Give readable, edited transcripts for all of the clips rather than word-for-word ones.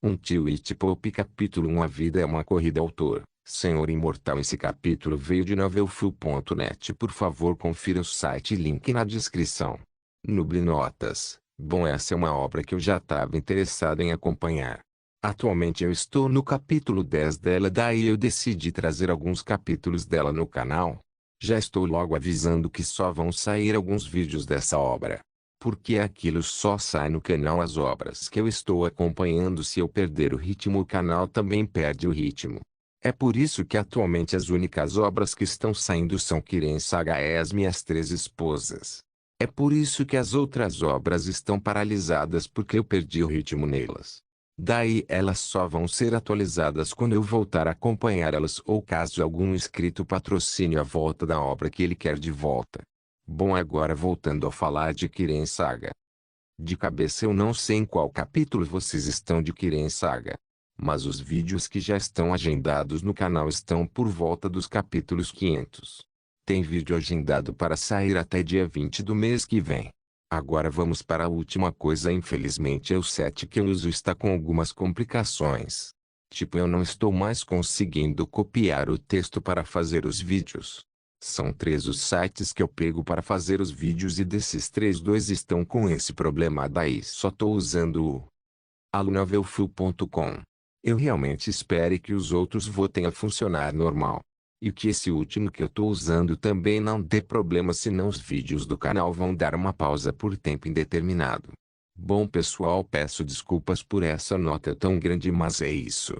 Um Tweet Pop Capítulo 1 A Vida é uma Corrida Autor, Senhor Imortal. Esse capítulo veio de novelfull.net. Por favor confira o site, link na descrição. Nuble Notas. Bom, essa é uma obra que eu já estava interessado em acompanhar. Atualmente eu estou no capítulo 10 dela, daí eu decidi trazer alguns capítulos dela no canal. Já estou logo avisando que só vão sair alguns vídeos dessa obra. Porque aquilo só sai no canal as obras que eu estou acompanhando. Se eu perder o ritmo, o canal também perde o ritmo. É por isso que atualmente as únicas obras que estão saindo são Kiren Saga e As Minhas Três Esposas. É por isso que as outras obras estão paralisadas, porque eu perdi o ritmo nelas. Daí elas só vão ser atualizadas quando eu voltar a acompanhar elas, ou caso algum inscrito patrocine a volta da obra que ele quer de volta. Bom, agora voltando a falar de Kiren Saga. De cabeça eu não sei em qual capítulo vocês estão de Kiren Saga. Mas os vídeos que já estão agendados no canal estão por volta dos capítulos 500. Tem vídeo agendado para sair até dia 20 do mês que vem. Agora vamos para a última coisa. Infelizmente o site que eu uso está com algumas complicações. Tipo, eu não estou mais conseguindo copiar o texto para fazer os vídeos. São 3 os sites que eu pego para fazer os vídeos e desses 3, 2 estão com esse problema. Daí só estou usando o alunovelfull.com. Eu realmente espero que os outros voltem a funcionar normal. E que esse último que eu estou usando também não dê problema, senão os vídeos do canal vão dar uma pausa por tempo indeterminado. Bom pessoal, peço desculpas por essa nota tão grande, mas é isso.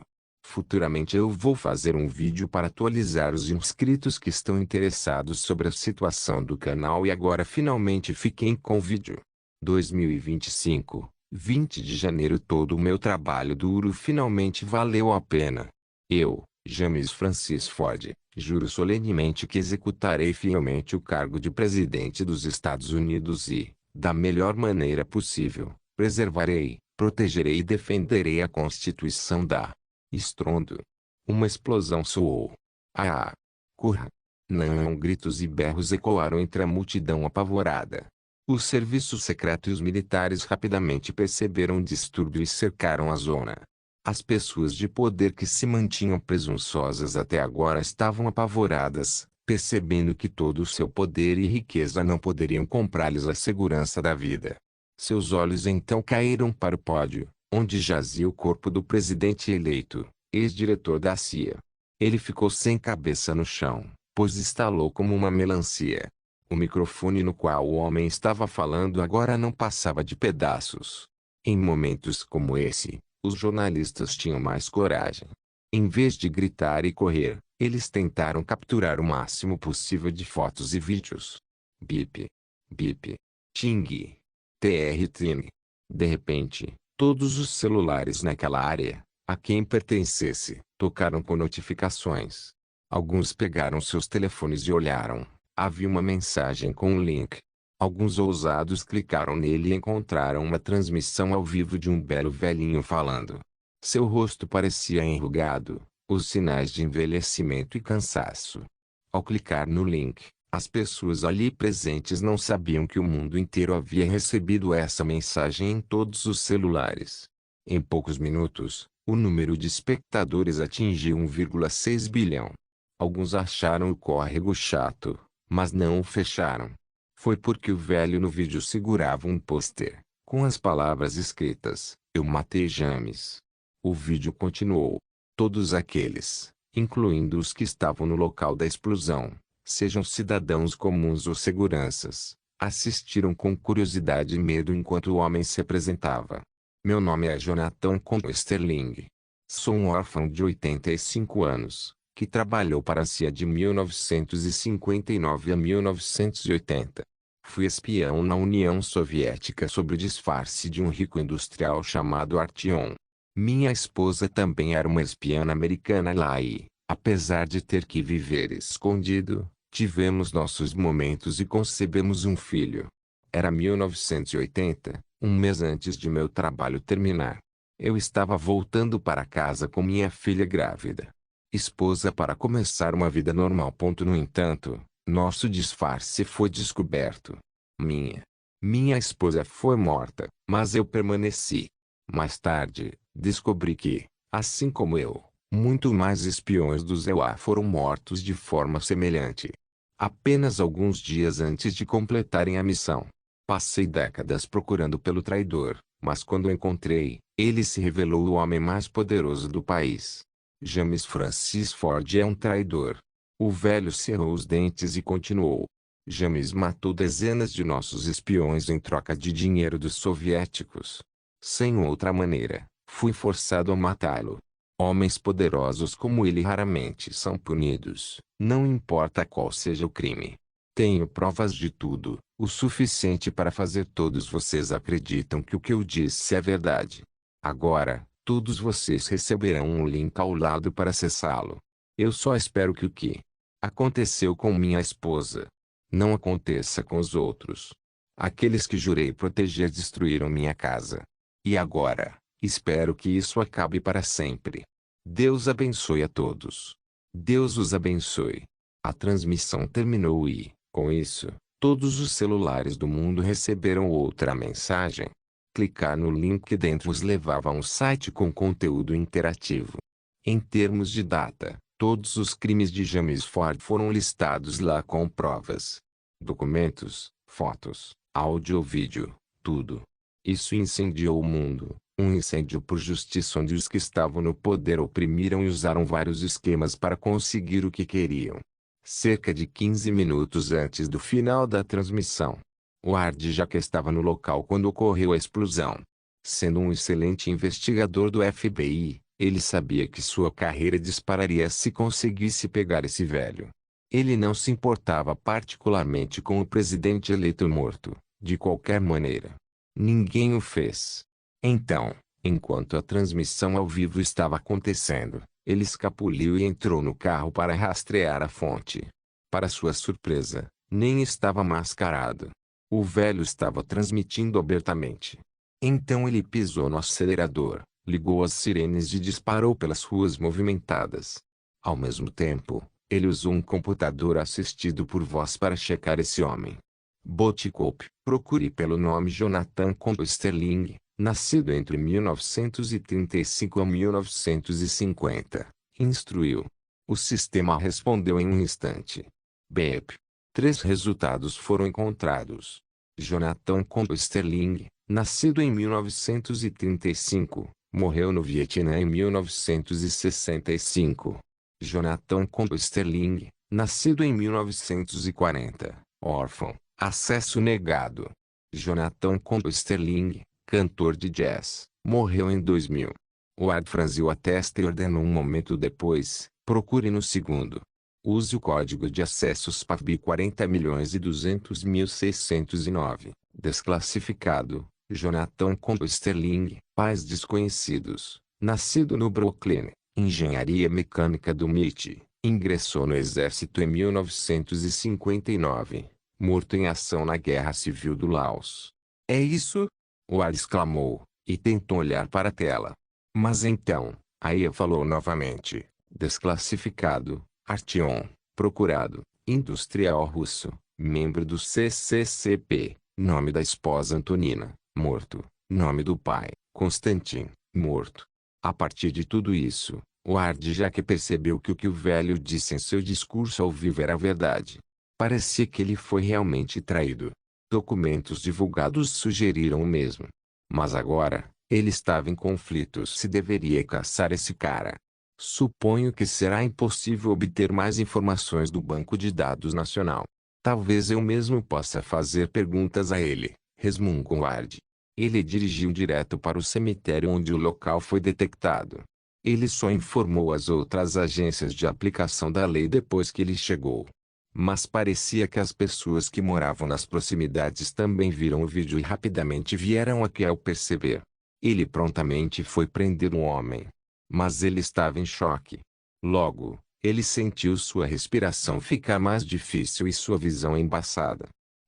Futuramente eu vou fazer um vídeo para atualizar os inscritos que estão interessados sobre a situação do canal. E agora finalmente fiquem com o vídeo. 2025, 20 de janeiro. Todo o meu trabalho duro finalmente valeu a pena. Eu, James Francis Ford, juro solenemente que executarei fielmente o cargo de presidente dos Estados Unidos e, da melhor maneira possível, preservarei, protegerei e defenderei a Constituição da... Estrondo. Uma explosão soou. Ah! Corra! Não! Gritos e berros ecoaram entre a multidão apavorada. Os serviços secretos e os militares rapidamente perceberam o distúrbio e cercaram a zona. As pessoas de poder que se mantinham presunçosas até agora estavam apavoradas, percebendo que todo o seu poder e riqueza não poderiam comprar-lhes a segurança da vida. Seus olhos então caíram para o pódio, onde jazia o corpo do presidente eleito, ex-diretor da CIA. Ele ficou sem cabeça no chão, pois estalou como uma melancia. O microfone no qual o homem estava falando agora não passava de pedaços. Em momentos como esse, os jornalistas tinham mais coragem. Em vez de gritar e correr, eles tentaram capturar o máximo possível de fotos e vídeos. Bip. Bip. Ting. Tr. De repente, todos os celulares naquela área, a quem pertencesse, tocaram com notificações. Alguns pegaram seus telefones e olharam. Havia uma mensagem com um link. Alguns ousados clicaram nele e encontraram uma transmissão ao vivo de um belo velhinho falando. Seu rosto parecia enrugado, os sinais de envelhecimento e cansaço. Ao clicar no link, as pessoas ali presentes não sabiam que o mundo inteiro havia recebido essa mensagem em todos os celulares. Em poucos minutos, o número de espectadores atingiu 1,6 bilhão. Alguns acharam o córrego chato, mas não o fecharam. Foi porque o velho no vídeo segurava um pôster, com as palavras escritas: "Eu matei James". O vídeo continuou. Todos aqueles, incluindo os que estavam no local da explosão, sejam cidadãos comuns ou seguranças, assistiram com curiosidade e medo enquanto o homem se apresentava. Meu nome é Jonathan Conto Sterling. Sou um órfão de 85 anos, que trabalhou para a CIA de 1959 a 1980. Fui espião na União Soviética sob o disfarce de um rico industrial chamado Artyom. Minha esposa também era uma espiã americana lá e, apesar de ter que viver escondido, tivemos nossos momentos e concebemos um filho. Era 1980, um mês antes de meu trabalho terminar. Eu estava voltando para casa com minha filha grávida. Esposa para começar uma vida normal. No entanto, nosso disfarce foi descoberto. Minha esposa foi morta, mas eu permaneci. Mais tarde, Descobri que, assim como eu, muito mais espiões do ZEUA foram mortos de forma semelhante. Apenas alguns dias antes de completarem a missão. Passei décadas procurando pelo traidor, mas quando o encontrei, ele se revelou o homem mais poderoso do país. James Francis Ford é um traidor. O velho cerrou os dentes e continuou. James matou dezenas de nossos espiões em troca de dinheiro dos soviéticos. Sem outra maneira, fui forçado a matá-lo. Homens poderosos como ele raramente são punidos, não importa qual seja o crime. Tenho provas de tudo, o suficiente para fazer todos vocês acreditam que o que eu disse é verdade. Agora, todos vocês receberão um link ao lado para acessá-lo. Eu só espero que o que aconteceu com minha esposa não aconteça com os outros. Aqueles que jurei proteger destruíram minha casa. E agora, espero que isso acabe para sempre. Deus abençoe a todos. Deus os abençoe. A transmissão terminou e, com isso, todos os celulares do mundo receberam outra mensagem. Clicar no link dentro os levava a um site com conteúdo interativo. Em termos de data, todos os crimes de James Ford foram listados lá com provas. Documentos, fotos, áudio ou vídeo, tudo. Isso incendiou o mundo. Um incêndio por justiça onde os que estavam no poder oprimiram e usaram vários esquemas para conseguir o que queriam. Cerca de 15 minutos antes do final da transmissão, Ward já que estava no local quando ocorreu a explosão. Sendo um excelente investigador do FBI, ele sabia que sua carreira dispararia se conseguisse pegar esse velho. Ele não se importava particularmente com o presidente eleito morto, de qualquer maneira. Ninguém o fez. Então, enquanto a transmissão ao vivo estava acontecendo, ele escapuliu e entrou no carro para rastrear a fonte. Para sua surpresa, nem estava mascarado. O velho estava transmitindo abertamente. Então ele pisou no acelerador, ligou as sirenes e disparou pelas ruas movimentadas. Ao mesmo tempo, ele usou um computador assistido por voz para checar esse homem. Boticop, procure pelo nome Jonathan Campbell Sterling, nascido entre 1935 e 1950. Instruiu. O sistema respondeu em um instante. Beep. 3 resultados foram encontrados. Jonathan Campbell Sterling, nascido em 1935, morreu no Vietnã em 1965. Jonathan Campbell Sterling, nascido em 1940, órfão, acesso negado. Jonathan Campbell Sterling, cantor de jazz, morreu em 2000. Ward franziu a testa e ordenou um momento depois, procure no segundo. Use o código de acesso SPAVB 40.200.609. Desclassificado, Jonathan Campbell Sterling, pais desconhecidos, nascido no Brooklyn, engenharia mecânica do MIT, ingressou no exército em 1959, morto em ação na Guerra Civil do Laos. É isso? Ward exclamou, e tentou olhar para a tela. Mas então, Aya falou novamente, desclassificado. Artyom, procurado, industrial russo, membro do CCCP, nome da esposa Antonina, morto, nome do pai, Konstantin, morto. A partir de tudo isso, Ward já que percebeu que o que o velho disse em seu discurso ao vivo era verdade. Parecia que ele foi realmente traído. Documentos divulgados sugeriram o mesmo. Mas agora, ele estava em conflitos se deveria caçar esse cara. Suponho que será impossível obter mais informações do Banco de Dados Nacional. Talvez eu mesmo possa fazer perguntas a ele, resmungou Ward. Ele dirigiu direto para o cemitério onde o local foi detectado. Ele só informou as outras agências de aplicação da lei depois que ele chegou. Mas parecia que as pessoas que moravam nas proximidades também viram o vídeo e rapidamente vieram aqui ao perceber. Ele prontamente foi prender um homem. Mas ele estava em choque. Logo, ele sentiu sua respiração ficar mais difícil e sua visão embaçada.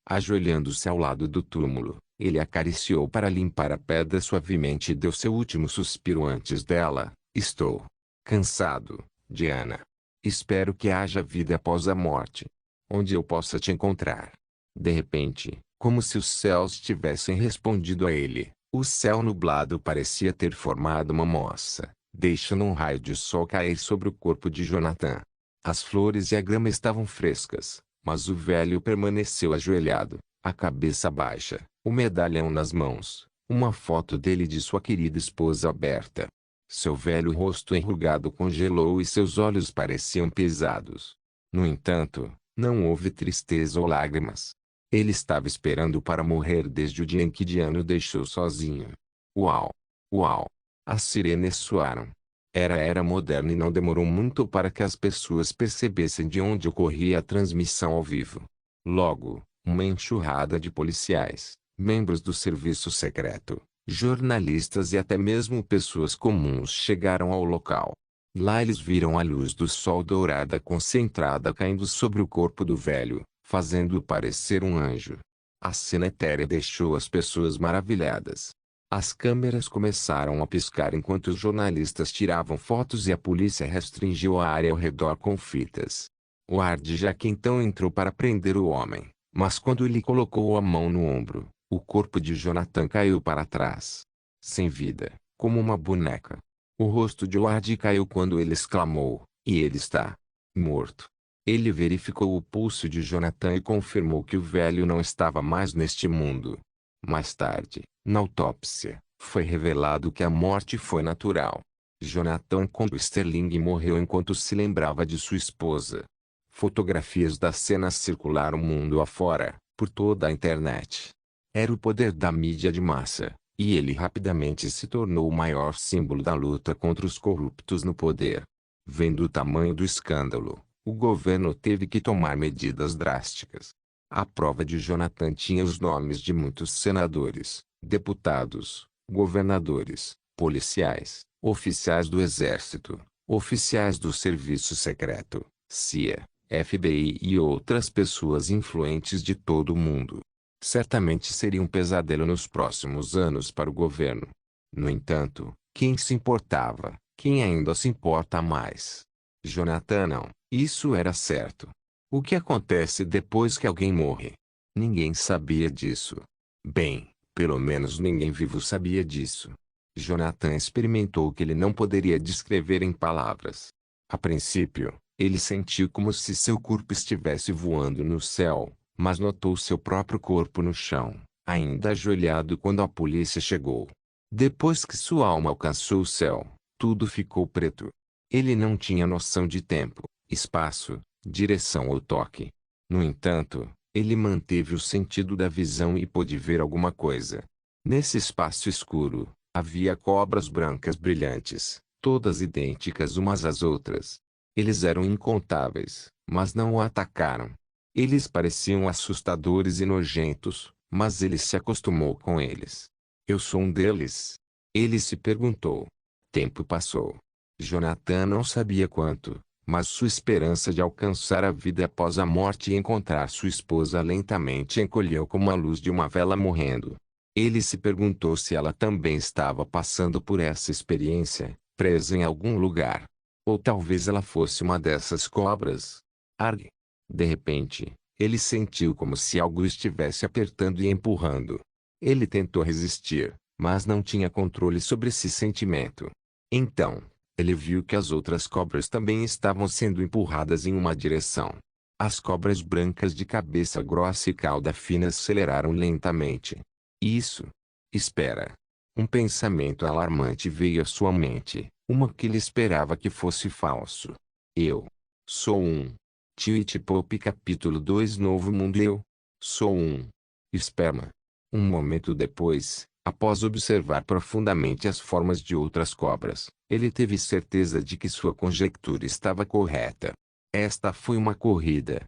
Ajoelhando-se ao lado do túmulo, ele acariciou para limpar a pedra suavemente e deu seu último suspiro antes dela. Estou cansado, Diana. Espero que haja vida após a morte. Onde eu possa te encontrar. De repente, como se os céus tivessem respondido a ele, O céu nublado parecia ter formado uma moça, deixando um raio de sol cair sobre o corpo de Jonathan. As flores e a grama estavam frescas, mas o velho permaneceu ajoelhado, a cabeça baixa, o medalhão nas mãos, uma foto dele e de sua querida esposa aberta. Seu velho rosto enrugado congelou e seus olhos pareciam pesados. No entanto, não houve tristeza ou lágrimas. Ele estava esperando para morrer desde o dia em que Diana o deixou sozinho. Uau! Uau! As sirenes soaram. Era a era moderna e não demorou muito para que as pessoas percebessem de onde ocorria a transmissão ao vivo. Logo, uma enxurrada de policiais, membros do serviço secreto, jornalistas e até mesmo pessoas comuns chegaram ao local. Lá eles viram a luz do sol dourada concentrada caindo sobre o corpo do velho, fazendo-o parecer um anjo. A cena etérea deixou as pessoas maravilhadas. As câmeras começaram a piscar enquanto os jornalistas tiravam fotos e a polícia restringiu a área ao redor com fitas. O Ard Jack então entrou para prender o homem, mas quando ele colocou a mão no ombro, o corpo de Jonathan caiu para trás. Sem vida, como uma boneca. O rosto de Ward caiu quando ele exclamou, e ele está morto. Ele verificou o pulso de Jonathan e confirmou que o velho não estava mais neste mundo. Mais tarde, na autópsia, foi revelado que a morte foi natural. Jonathan Combe Sterling morreu enquanto se lembrava de sua esposa. Fotografias da cena circularam o mundo afora, por toda a internet. Era o poder da mídia de massa, e ele rapidamente se tornou o maior símbolo da luta contra os corruptos no poder. Vendo o tamanho do escândalo, o governo teve que tomar medidas drásticas. A prova de Jonathan tinha os nomes de muitos senadores, deputados, governadores, policiais, oficiais do exército, oficiais do serviço secreto, CIA, FBI e outras pessoas influentes de todo o mundo. Certamente seria um pesadelo nos próximos anos para o governo. No entanto, quem se importava, quem ainda se importa mais? Jonathan não, isso era certo. O que acontece depois que alguém morre? Ninguém sabia disso. Bem, pelo menos ninguém vivo sabia disso. Jonathan experimentou o que ele não poderia descrever em palavras. A princípio, ele sentiu como se seu corpo estivesse voando no céu, mas notou seu próprio corpo no chão, ainda ajoelhado quando a polícia chegou. Depois que sua alma alcançou o céu, tudo ficou preto. Ele não tinha noção de tempo, espaço, direção ou toque. No entanto, ele manteve o sentido da visão e pôde ver alguma coisa. Nesse espaço escuro, havia cobras brancas brilhantes, todas idênticas umas às outras. Eles eram incontáveis, mas não o atacaram. Eles pareciam assustadores e nojentos, mas ele se acostumou com eles. Eu sou um deles? Ele se perguntou. Tempo passou. Jonathan não sabia quanto, mas sua esperança de alcançar a vida após a morte e encontrar sua esposa lentamente encolheu como a luz de uma vela morrendo. Ele se perguntou se ela também estava passando por essa experiência, presa em algum lugar. Ou talvez ela fosse uma dessas cobras. Arg! De repente, ele sentiu como se algo estivesse apertando e empurrando. Ele tentou resistir, mas não tinha controle sobre esse sentimento. Então, ele viu que as outras cobras também estavam sendo empurradas em uma direção. As cobras brancas de cabeça grossa e cauda fina aceleraram lentamente. Isso. Espera. Um pensamento alarmante veio à sua mente, uma que ele esperava que fosse falso. Eu sou um Twitch-Pop capítulo 2 Novo Mundo. Eu sou um esperma. Um momento depois, após observar profundamente as formas de outras cobras, ele teve certeza de que sua conjectura estava correta. Esta foi uma corrida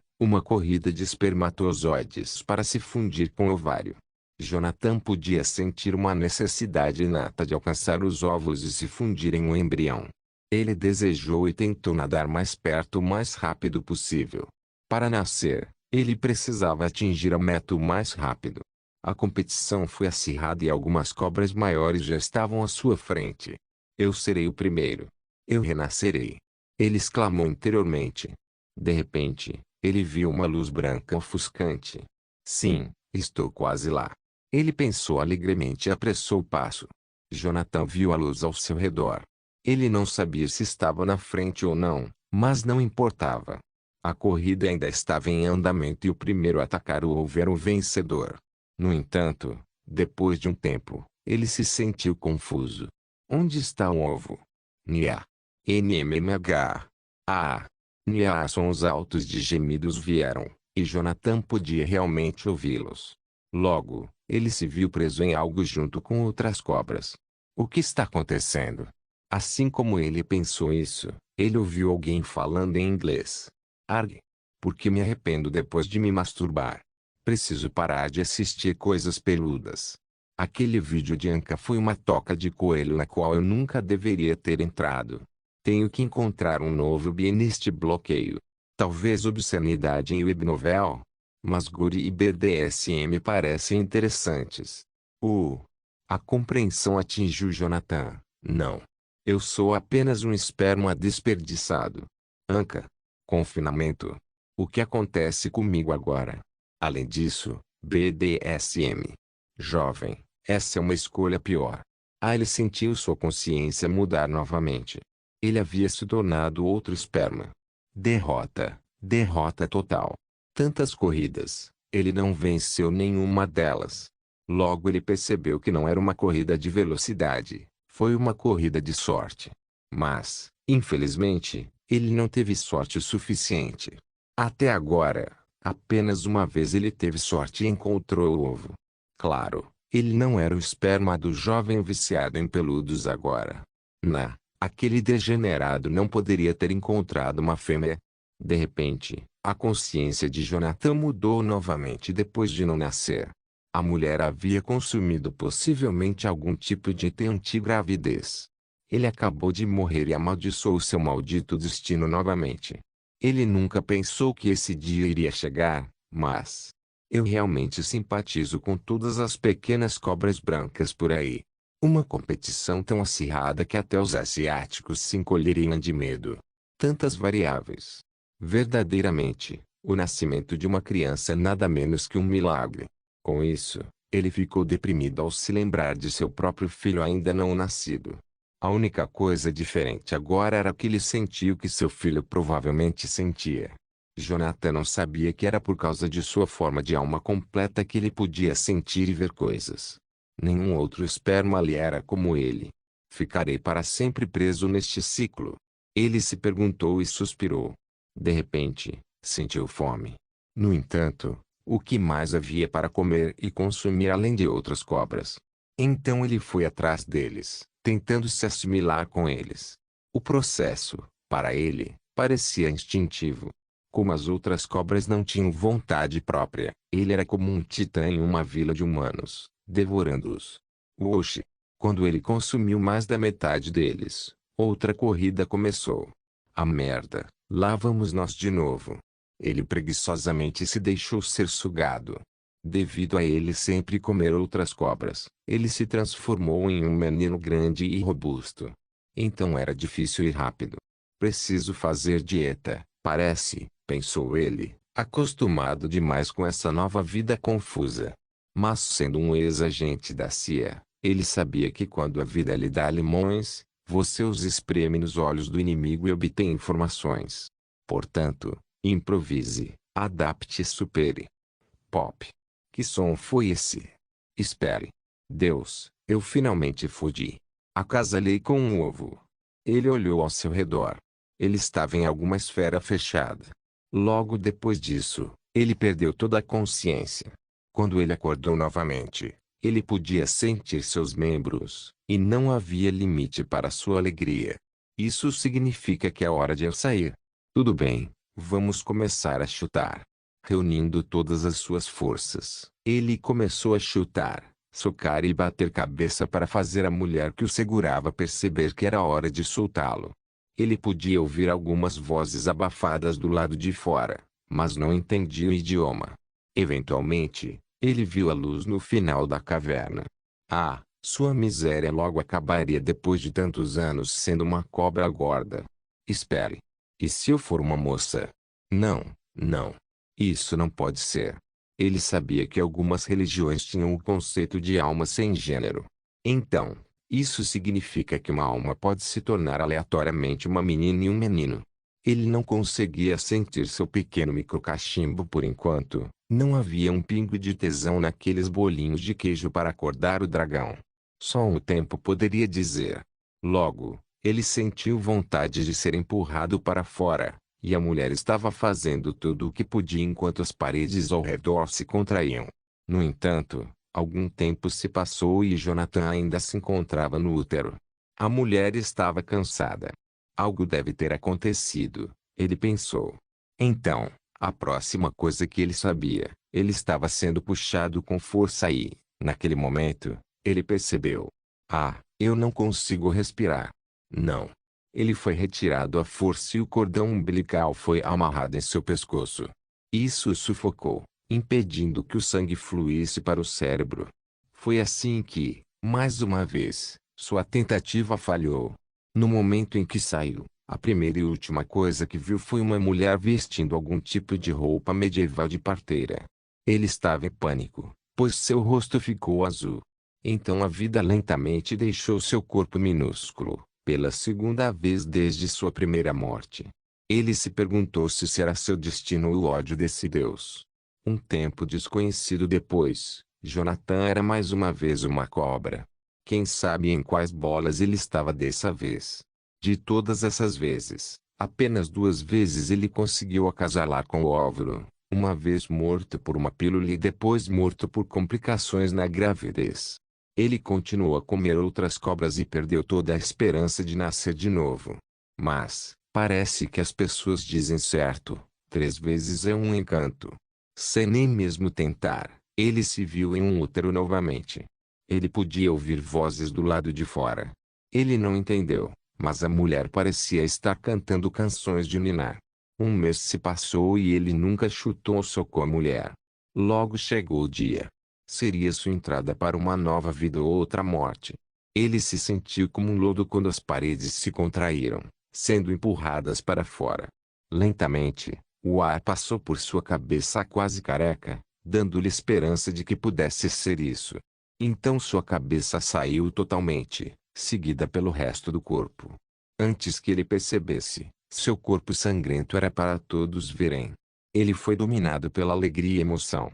de espermatozoides para se fundir com o ovário. Jonathan podia sentir uma necessidade inata de alcançar os óvulos e se fundir em um embrião. Ele desejou e tentou nadar mais perto o mais rápido possível. Para nascer, ele precisava atingir a meta o mais rápido. A competição foi acirrada e algumas cobras maiores já estavam à sua frente. Eu serei o primeiro. Eu renascerei. Ele exclamou interiormente. De repente, ele viu uma luz branca ofuscante. Sim, estou quase lá. Ele pensou alegremente e apressou o passo. Jonathan viu a luz ao seu redor. Ele não sabia se estava na frente ou não, mas não importava. A corrida ainda estava em andamento e o primeiro a atacar o ovo era o vencedor. No entanto, depois de um tempo, ele se sentiu confuso. Onde está o ovo? Nia. NMMH. Ah! Nia. Sons altos de gemidos vieram, e Jonathan podia realmente ouvi-los. Logo, ele se viu preso em algo junto com outras cobras. O que está acontecendo? Assim como ele pensou isso, ele ouviu alguém falando em inglês. Arg! Porque me arrependo depois de me masturbar. Preciso parar de assistir coisas peludas. Aquele vídeo de Anka foi uma toca de coelho na qual eu nunca deveria ter entrado. Tenho que encontrar um novo bi neste bloqueio. Talvez obscenidade em webnovel? Mas Guri e BDSM parecem interessantes. A compreensão atingiu Jonathan. Não. Eu sou apenas um esperma desperdiçado. Anka. Confinamento. O que acontece comigo agora? Além disso, BDSM. Jovem, essa é uma escolha pior. Ele sentiu sua consciência mudar novamente. Ele havia se tornado outro esperma. Derrota, derrota total. Tantas corridas, ele não venceu nenhuma delas. Logo ele percebeu que não era uma corrida de velocidade, foi uma corrida de sorte. Mas, infelizmente, ele não teve sorte o suficiente. Até agora, apenas uma vez ele teve sorte e encontrou o ovo. Claro, ele não era o esperma do jovem viciado em peludos agora. Aquele degenerado não poderia ter encontrado uma fêmea. De repente, a consciência de Jonathan mudou novamente depois de não nascer. A mulher havia consumido possivelmente algum tipo de ET anti-gravidez. Ele acabou de morrer e amaldiçoou seu maldito destino novamente. Ele nunca pensou que esse dia iria chegar, mas... eu realmente simpatizo com todas as pequenas cobras brancas por aí. Uma competição tão acirrada que até os asiáticos se encolheriam de medo. Tantas variáveis. Verdadeiramente, o nascimento de uma criança é nada menos que um milagre. Com isso, ele ficou deprimido ao se lembrar de seu próprio filho ainda não nascido. A única coisa diferente agora era que ele sentiu que seu filho provavelmente sentia. Jonathan não sabia que era por causa de sua forma de alma completa que ele podia sentir e ver coisas. Nenhum outro esperma lhe era como ele. Ficarei para sempre preso neste ciclo. Ele se perguntou e suspirou. De repente, sentiu fome. No entanto, o que mais havia para comer e consumir além de outras cobras? Então ele foi atrás deles, tentando se assimilar com eles. O processo, para ele, parecia instintivo. Como as outras cobras não tinham vontade própria, ele era como um titã em uma vila de humanos, devorando-os. Oxi! Quando ele consumiu mais da metade deles, outra corrida começou. A merda, lá vamos nós de novo. Ele preguiçosamente se deixou ser sugado. Devido a ele sempre comer outras cobras, ele se transformou em um menino grande e robusto. Então era difícil e rápido. Preciso fazer dieta, parece, pensou ele, acostumado demais com essa nova vida confusa. Mas sendo um ex-agente da CIA, ele sabia que quando a vida lhe dá limões, você os espreme nos olhos do inimigo e obtém informações. Portanto, improvise, adapte e supere. Pop. Que som foi esse? Espere. Deus, eu finalmente fudi. Acasalhei com um ovo. Ele olhou ao seu redor. Ele estava em alguma esfera fechada. Logo depois disso, ele perdeu toda a consciência. Quando ele acordou novamente, ele podia sentir seus membros, e não havia limite para sua alegria. Isso significa que é hora de eu sair. Tudo bem, vamos começar a chutar. Reunindo todas as suas forças, ele começou a chutar, socar e bater cabeça para fazer a mulher que o segurava perceber que era hora de soltá-lo. Ele podia ouvir algumas vozes abafadas do lado de fora, mas não entendia o idioma. Eventualmente, ele viu a luz no final da caverna. Sua miséria logo acabaria depois de tantos anos sendo uma cobra gorda. Espere. E se eu for uma moça? Não, não. Isso não pode ser. Ele sabia que algumas religiões tinham o conceito de alma sem gênero. Então, isso significa que uma alma pode se tornar aleatoriamente uma menina e um menino. Ele não conseguia sentir seu pequeno microcachimbo por enquanto. Não havia um pingo de tesão naqueles bolinhos de queijo para acordar o dragão. Só o tempo poderia dizer. Logo, ele sentiu vontade de ser empurrado para fora, e a mulher estava fazendo tudo o que podia enquanto as paredes ao redor se contraíam. No entanto, algum tempo se passou e Jonathan ainda se encontrava no útero. A mulher estava cansada. Algo deve ter acontecido, ele pensou. Então, a próxima coisa que ele sabia, ele estava sendo puxado com força e, naquele momento, ele percebeu. Ah, eu não consigo respirar. Não. Ele foi retirado à força e o cordão umbilical foi amarrado em seu pescoço. Isso o sufocou, impedindo que o sangue fluísse para o cérebro. Foi assim que, mais uma vez, sua tentativa falhou. No momento em que saiu, a primeira e última coisa que viu foi uma mulher vestindo algum tipo de roupa medieval de parteira. Ele estava em pânico, pois seu rosto ficou azul. Então a vida lentamente deixou seu corpo minúsculo, pela segunda vez desde sua primeira morte. Ele se perguntou se será seu destino o ódio desse Deus. Um tempo desconhecido depois, Jonathan era mais uma vez uma cobra. Quem sabe em quais bolas ele estava dessa vez. De todas essas vezes, apenas 2 vezes ele conseguiu acasalar com o óvulo, uma vez morto por uma pílula e depois morto por complicações na gravidez. Ele continuou a comer outras cobras e perdeu toda a esperança de nascer de novo. Mas, parece que as pessoas dizem certo, 3 vezes é um encanto. Sem nem mesmo tentar, ele se viu em um útero novamente. Ele podia ouvir vozes do lado de fora. Ele não entendeu, mas a mulher parecia estar cantando canções de ninar. Um mês se passou e ele nunca chutou ou socou a mulher. Logo chegou o dia. Seria sua entrada para uma nova vida ou outra morte. Ele se sentiu como um lodo quando as paredes se contraíram, sendo empurradas para fora. Lentamente, o ar passou por sua cabeça quase careca, dando-lhe esperança de que pudesse ser isso. Então sua cabeça saiu totalmente, seguida pelo resto do corpo. Antes que ele percebesse, seu corpo sangrento era para todos verem. Ele foi dominado pela alegria e emoção.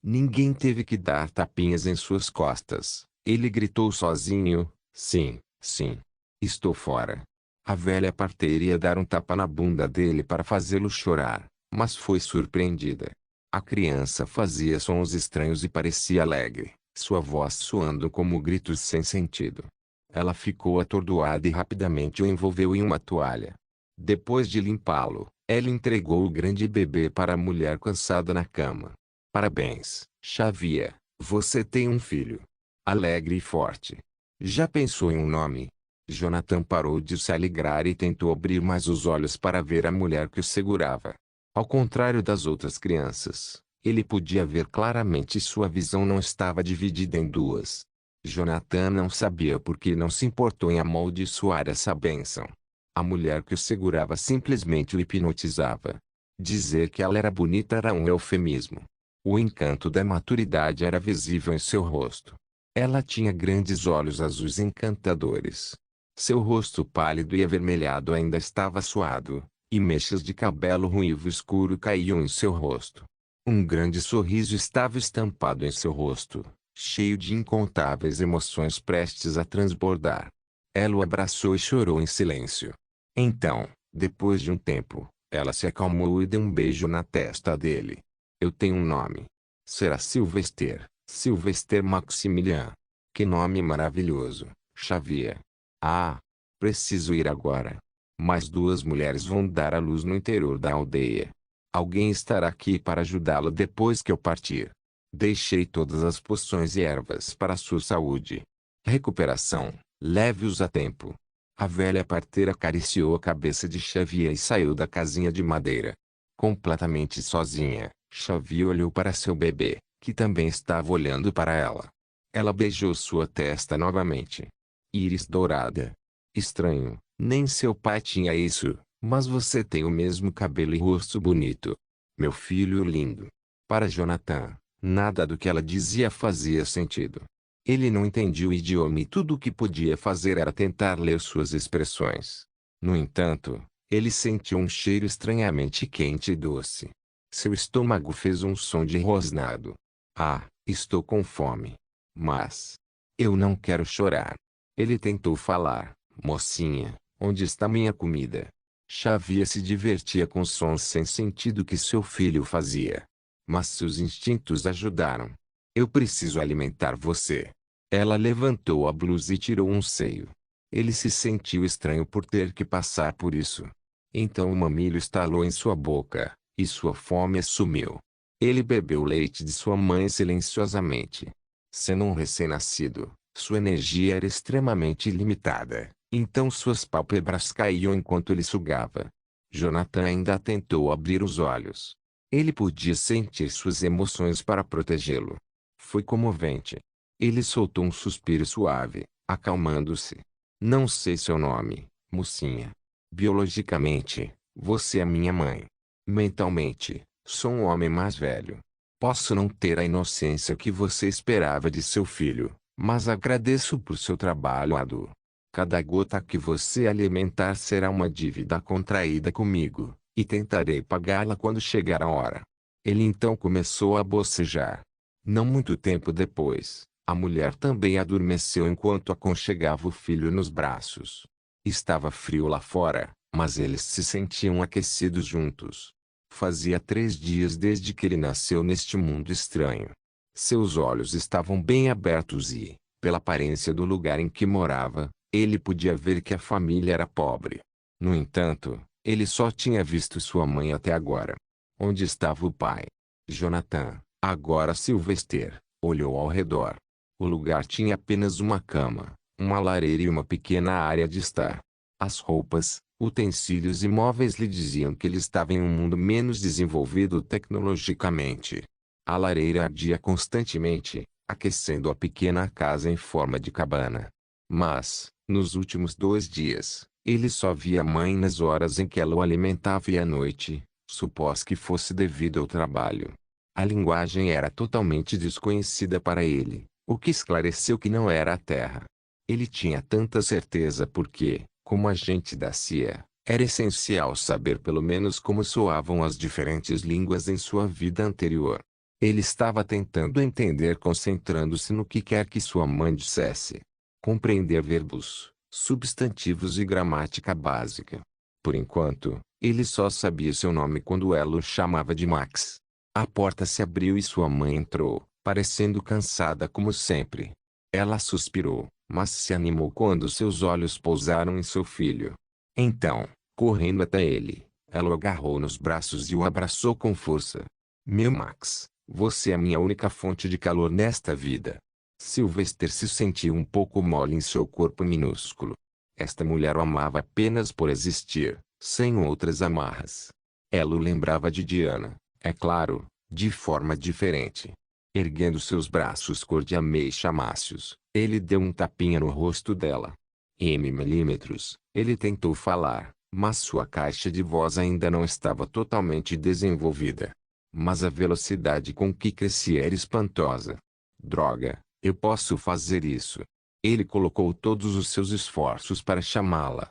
Ninguém teve que dar tapinhas em suas costas. Ele gritou sozinho, sim, sim. Estou fora. A velha parteira ia dar um tapa na bunda dele para fazê-lo chorar, mas foi surpreendida. A criança fazia sons estranhos e parecia alegre, sua voz soando como gritos sem sentido. Ela ficou atordoada e rapidamente o envolveu em uma toalha. Depois de limpá-lo, ela entregou o grande bebê para a mulher cansada na cama. Parabéns, Xavier, você tem um filho. Alegre e forte. Já pensou em um nome? Jonathan parou de se alegrar e tentou abrir mais os olhos para ver a mulher que o segurava. Ao contrário das outras crianças, ele podia ver claramente e sua visão não estava dividida em duas. Jonathan não sabia por que não se importou em amaldiçoar essa bênção. A mulher que o segurava simplesmente o hipnotizava. Dizer que ela era bonita era um eufemismo. O encanto da maturidade era visível em seu rosto. Ela tinha grandes olhos azuis encantadores. Seu rosto pálido e avermelhado ainda estava suado, e mechas de cabelo ruivo escuro caíam em seu rosto. Um grande sorriso estava estampado em seu rosto, cheio de incontáveis emoções prestes a transbordar. Ela o abraçou e chorou em silêncio. Então, depois de um tempo, ela se acalmou e deu um beijo na testa dele. Eu tenho um nome. Será Sylvester, Sylvester Maximilian. Que nome maravilhoso, Xavier. Ah, preciso ir agora. Mais 2 mulheres vão dar à luz no interior da aldeia. Alguém estará aqui para ajudá-lo depois que eu partir. Deixei todas as poções e ervas para sua saúde. Recuperação, leve-os a tempo. A velha parteira acariciou a cabeça de Xavier e saiu da casinha de madeira. Completamente sozinha, Xavier olhou para seu bebê, que também estava olhando para ela. Ela beijou sua testa novamente. Íris dourada. Estranho, nem seu pai tinha isso, mas você tem o mesmo cabelo e rosto bonito. Meu filho lindo. Para Jonathan, Nada do que ela dizia fazia sentido. Ele não entendia o idioma e tudo o que podia fazer era tentar ler suas expressões. No entanto, ele sentiu um cheiro estranhamente quente e doce. Seu estômago fez um som de rosnado. Ah, estou com fome. Mas eu não quero chorar. Ele tentou falar. Mocinha, onde está minha comida? Xavier se divertia com sons sem sentido que seu filho fazia. Mas seus instintos ajudaram. Eu preciso alimentar você. Ela levantou a blusa e tirou um seio. Ele se sentiu estranho por ter que passar por isso. Então o mamilo estalou em sua boca, e sua fome sumiu. Ele bebeu o leite de sua mãe silenciosamente. Sendo um recém-nascido, sua energia era extremamente limitada, então suas pálpebras caíam enquanto ele sugava. Jonathan ainda tentou abrir os olhos. Ele podia sentir suas emoções para protegê-lo. Foi comovente. Ele soltou um suspiro suave, acalmando-se. Não sei seu nome, mocinha. Biologicamente, você é minha mãe. Mentalmente, sou um homem mais velho. Posso não ter a inocência que você esperava de seu filho, mas agradeço por seu trabalho árduo. Cada gota que você alimentar será uma dívida contraída comigo, e tentarei pagá-la quando chegar a hora. Ele então começou a bocejar. Não muito tempo depois, a mulher também adormeceu enquanto aconchegava o filho nos braços. Estava frio lá fora, mas eles se sentiam aquecidos juntos. Fazia 3 dias desde que ele nasceu neste mundo estranho. Seus olhos estavam bem abertos e, pela aparência do lugar em que morava, ele podia ver que a família era pobre. No entanto, ele só tinha visto sua mãe até agora. Onde estava o pai? Jonathan, agora Sylvester, olhou ao redor. O lugar tinha apenas uma cama, uma lareira e uma pequena área de estar. As roupas, utensílios e móveis lhe diziam que ele estava em um mundo menos desenvolvido tecnologicamente. A lareira ardia constantemente, aquecendo a pequena casa em forma de cabana. Mas, nos últimos 2 dias, ele só via a mãe nas horas em que ela o alimentava e à noite, supôs que fosse devido ao trabalho. A linguagem era totalmente desconhecida para ele, o que esclareceu que não era a Terra. Ele tinha tanta certeza porque, como agente da CIA, era essencial saber pelo menos como soavam as diferentes línguas em sua vida anterior. Ele estava tentando entender concentrando-se no que quer que sua mãe dissesse. Compreender verbos, substantivos e gramática básica. Por enquanto, ele só sabia seu nome quando ela o chamava de Max. A porta se abriu e sua mãe entrou, parecendo cansada como sempre. Ela suspirou, mas se animou quando seus olhos pousaram em seu filho. Então, correndo até ele, ela o agarrou nos braços e o abraçou com força. Meu Max, você é minha única fonte de calor nesta vida. Sylvester se sentiu um pouco mole em seu corpo minúsculo. Esta mulher o amava apenas por existir, sem outras amarras. Ela o lembrava de Diana, é claro, de forma diferente. Erguendo seus braços cor de ameixa mácios, ele deu um tapinha no rosto dela. Milímetros, ele tentou falar, mas sua caixa de voz ainda não estava totalmente desenvolvida. Mas a velocidade com que crescia era espantosa. Droga, eu posso fazer isso. Ele colocou todos os seus esforços para chamá-la,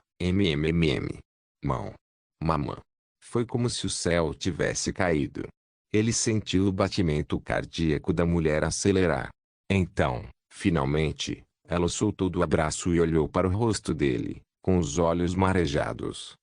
Mão. Mamã. Foi como se o céu tivesse caído. Ele sentiu o batimento cardíaco da mulher acelerar. Então, finalmente, ela o soltou do abraço e olhou para o rosto dele, com os olhos marejados.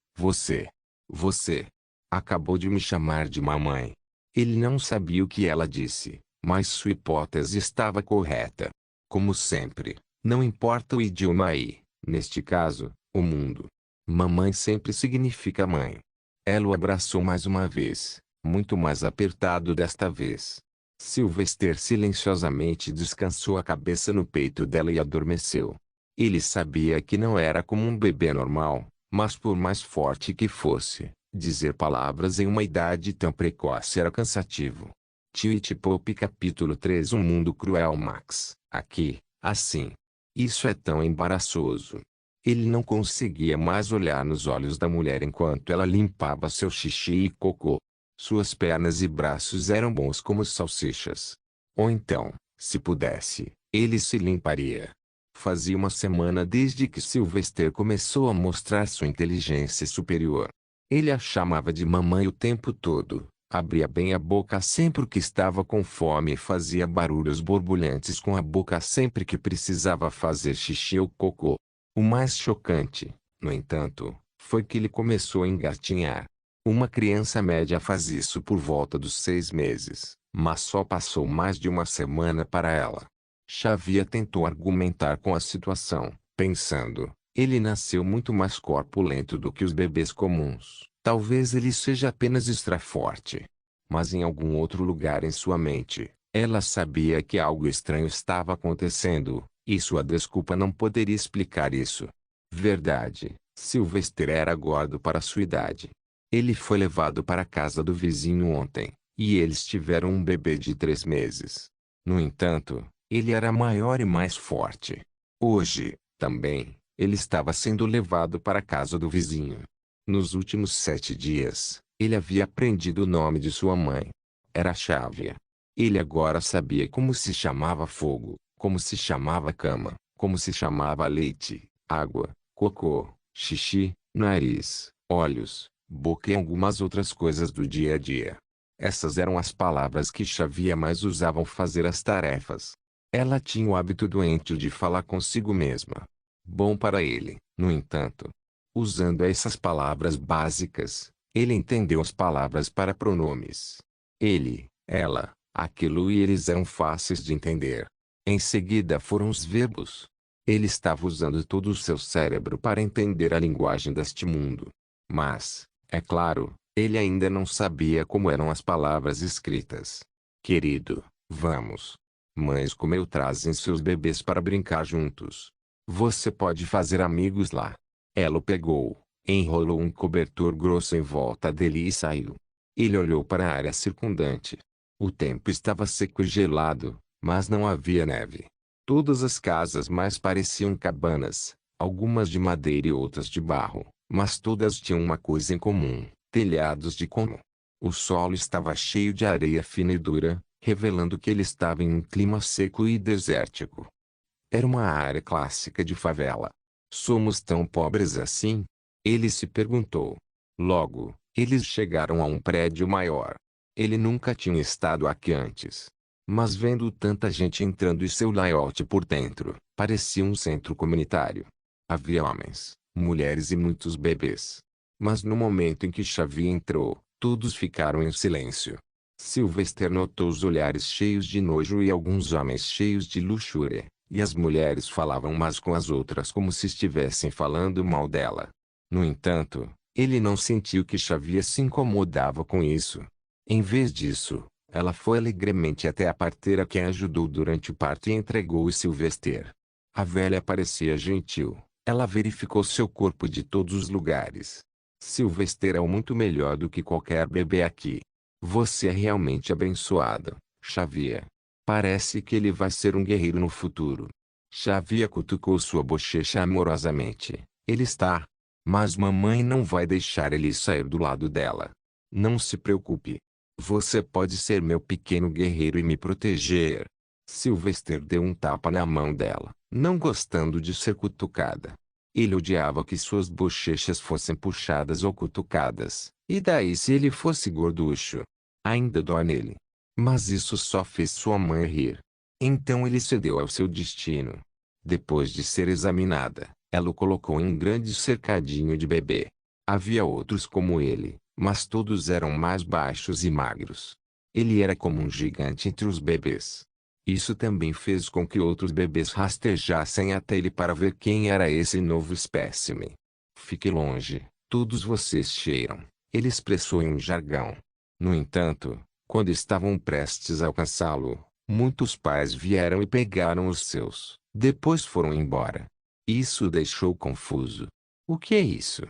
Você acabou de me chamar de mamãe. Ele não sabia o que ela disse, mas sua hipótese estava correta. Como sempre, não importa o idioma e, neste caso, o mundo. Mamãe sempre significa mãe. Ela o abraçou mais uma vez, muito mais apertado desta vez. Sylvester silenciosamente descansou a cabeça no peito dela e adormeceu. Ele sabia que não era como um bebê normal, mas por mais forte que fosse, dizer palavras em uma idade tão precoce era cansativo. Tweet Pop Capítulo 3 Um mundo cruel Max, aqui, assim. Isso é tão embaraçoso. Ele não conseguia mais olhar nos olhos da mulher enquanto ela limpava seu xixi e cocô. Suas pernas e braços eram bons como salsichas. Ou então, se pudesse, ele se limparia. Fazia uma semana desde que Sylvester começou a mostrar sua inteligência superior. Ele a chamava de mamãe o tempo todo, abria bem a boca sempre que estava com fome e fazia barulhos borbulhantes com a boca sempre que precisava fazer xixi ou cocô. O mais chocante, no entanto, foi que ele começou a engatinhar. Uma criança média faz isso por volta dos 6 meses, mas só passou mais de uma semana para ela. Xavier tentou argumentar com a situação, pensando, ele nasceu muito mais corpulento do que os bebês comuns. Talvez ele seja apenas extra forte. Mas em algum outro lugar em sua mente, ela sabia que algo estranho estava acontecendo, e sua desculpa não poderia explicar isso. Verdade, Sylvester era gordo para sua idade. Ele foi levado para a casa do vizinho ontem, e eles tiveram um bebê de 3 meses. No entanto, ele era maior e mais forte. Hoje, também, ele estava sendo levado para a casa do vizinho. Nos últimos 7 dias, ele havia aprendido o nome de sua mãe. Era Xavier. Ele agora sabia como se chamava fogo, como se chamava cama, como se chamava leite, água, cocô, xixi, nariz, olhos, boca e algumas outras coisas do dia a dia. Essas eram as palavras que Xavier mais usava ao fazer as tarefas. Ela tinha o hábito doentio de falar consigo mesma. Bom para ele, no entanto. Usando essas palavras básicas, ele entendeu as palavras para pronomes. Ele, ela, aquilo e eles eram fáceis de entender. Em seguida foram os verbos. Ele estava usando todo o seu cérebro para entender a linguagem deste mundo. Mas, é claro, ele ainda não sabia como eram as palavras escritas. Querido, vamos. Mães como eu trazem seus bebês para brincar juntos. Você pode fazer amigos lá. Ela o pegou, enrolou um cobertor grosso em volta dele e saiu. Ele olhou para a área circundante. O tempo estava seco e gelado, mas não havia neve. Todas as casas mais pareciam cabanas, algumas de madeira e outras de barro, mas todas tinham uma coisa em comum: telhados de cono. O solo estava cheio de areia fina e dura, revelando que ele estava em um clima seco e desértico. Era uma área clássica de favela. Somos tão pobres assim? Ele se perguntou. Logo, eles chegaram a um prédio maior. Ele nunca tinha estado aqui antes. Mas vendo tanta gente entrando e seu layout por dentro, parecia um centro comunitário. Havia homens, mulheres e muitos bebês. Mas no momento em que Xavier entrou, todos ficaram em silêncio. Sylvester notou os olhares cheios de nojo e alguns homens cheios de luxúria, e as mulheres falavam umas com as outras como se estivessem falando mal dela. No entanto, ele não sentiu que Xavier se incomodava com isso. Em vez disso, ela foi alegremente até a parteira que a ajudou durante o parto e entregou Sylvester. A velha parecia gentil. Ela verificou seu corpo de todos os lugares. Sylvester é muito melhor do que qualquer bebê aqui. Você é realmente abençoado, Xavier. Parece que ele vai ser um guerreiro no futuro. Xavier cutucou sua bochecha amorosamente. Ele está. Mas mamãe não vai deixar ele sair do lado dela. Não se preocupe. Você pode ser meu pequeno guerreiro e me proteger. Sylvester deu um tapa na mão dela, não gostando de ser cutucada. Ele odiava que suas bochechas fossem puxadas ou cutucadas, e daí se ele fosse gorducho. Ainda dói nele. Mas isso só fez sua mãe rir. Então ele cedeu ao seu destino. Depois de ser examinada, ela o colocou em um grande cercadinho de bebê. Havia outros como ele, mas todos eram mais baixos e magros. Ele era como um gigante entre os bebês. Isso também fez com que outros bebês rastejassem até ele para ver quem era esse novo espécime. Fique longe, todos vocês cheiram, ele expressou em um jargão. No entanto, quando estavam prestes a alcançá-lo, muitos pais vieram e pegaram os seus, depois foram embora. Isso o deixou confuso. O que é isso?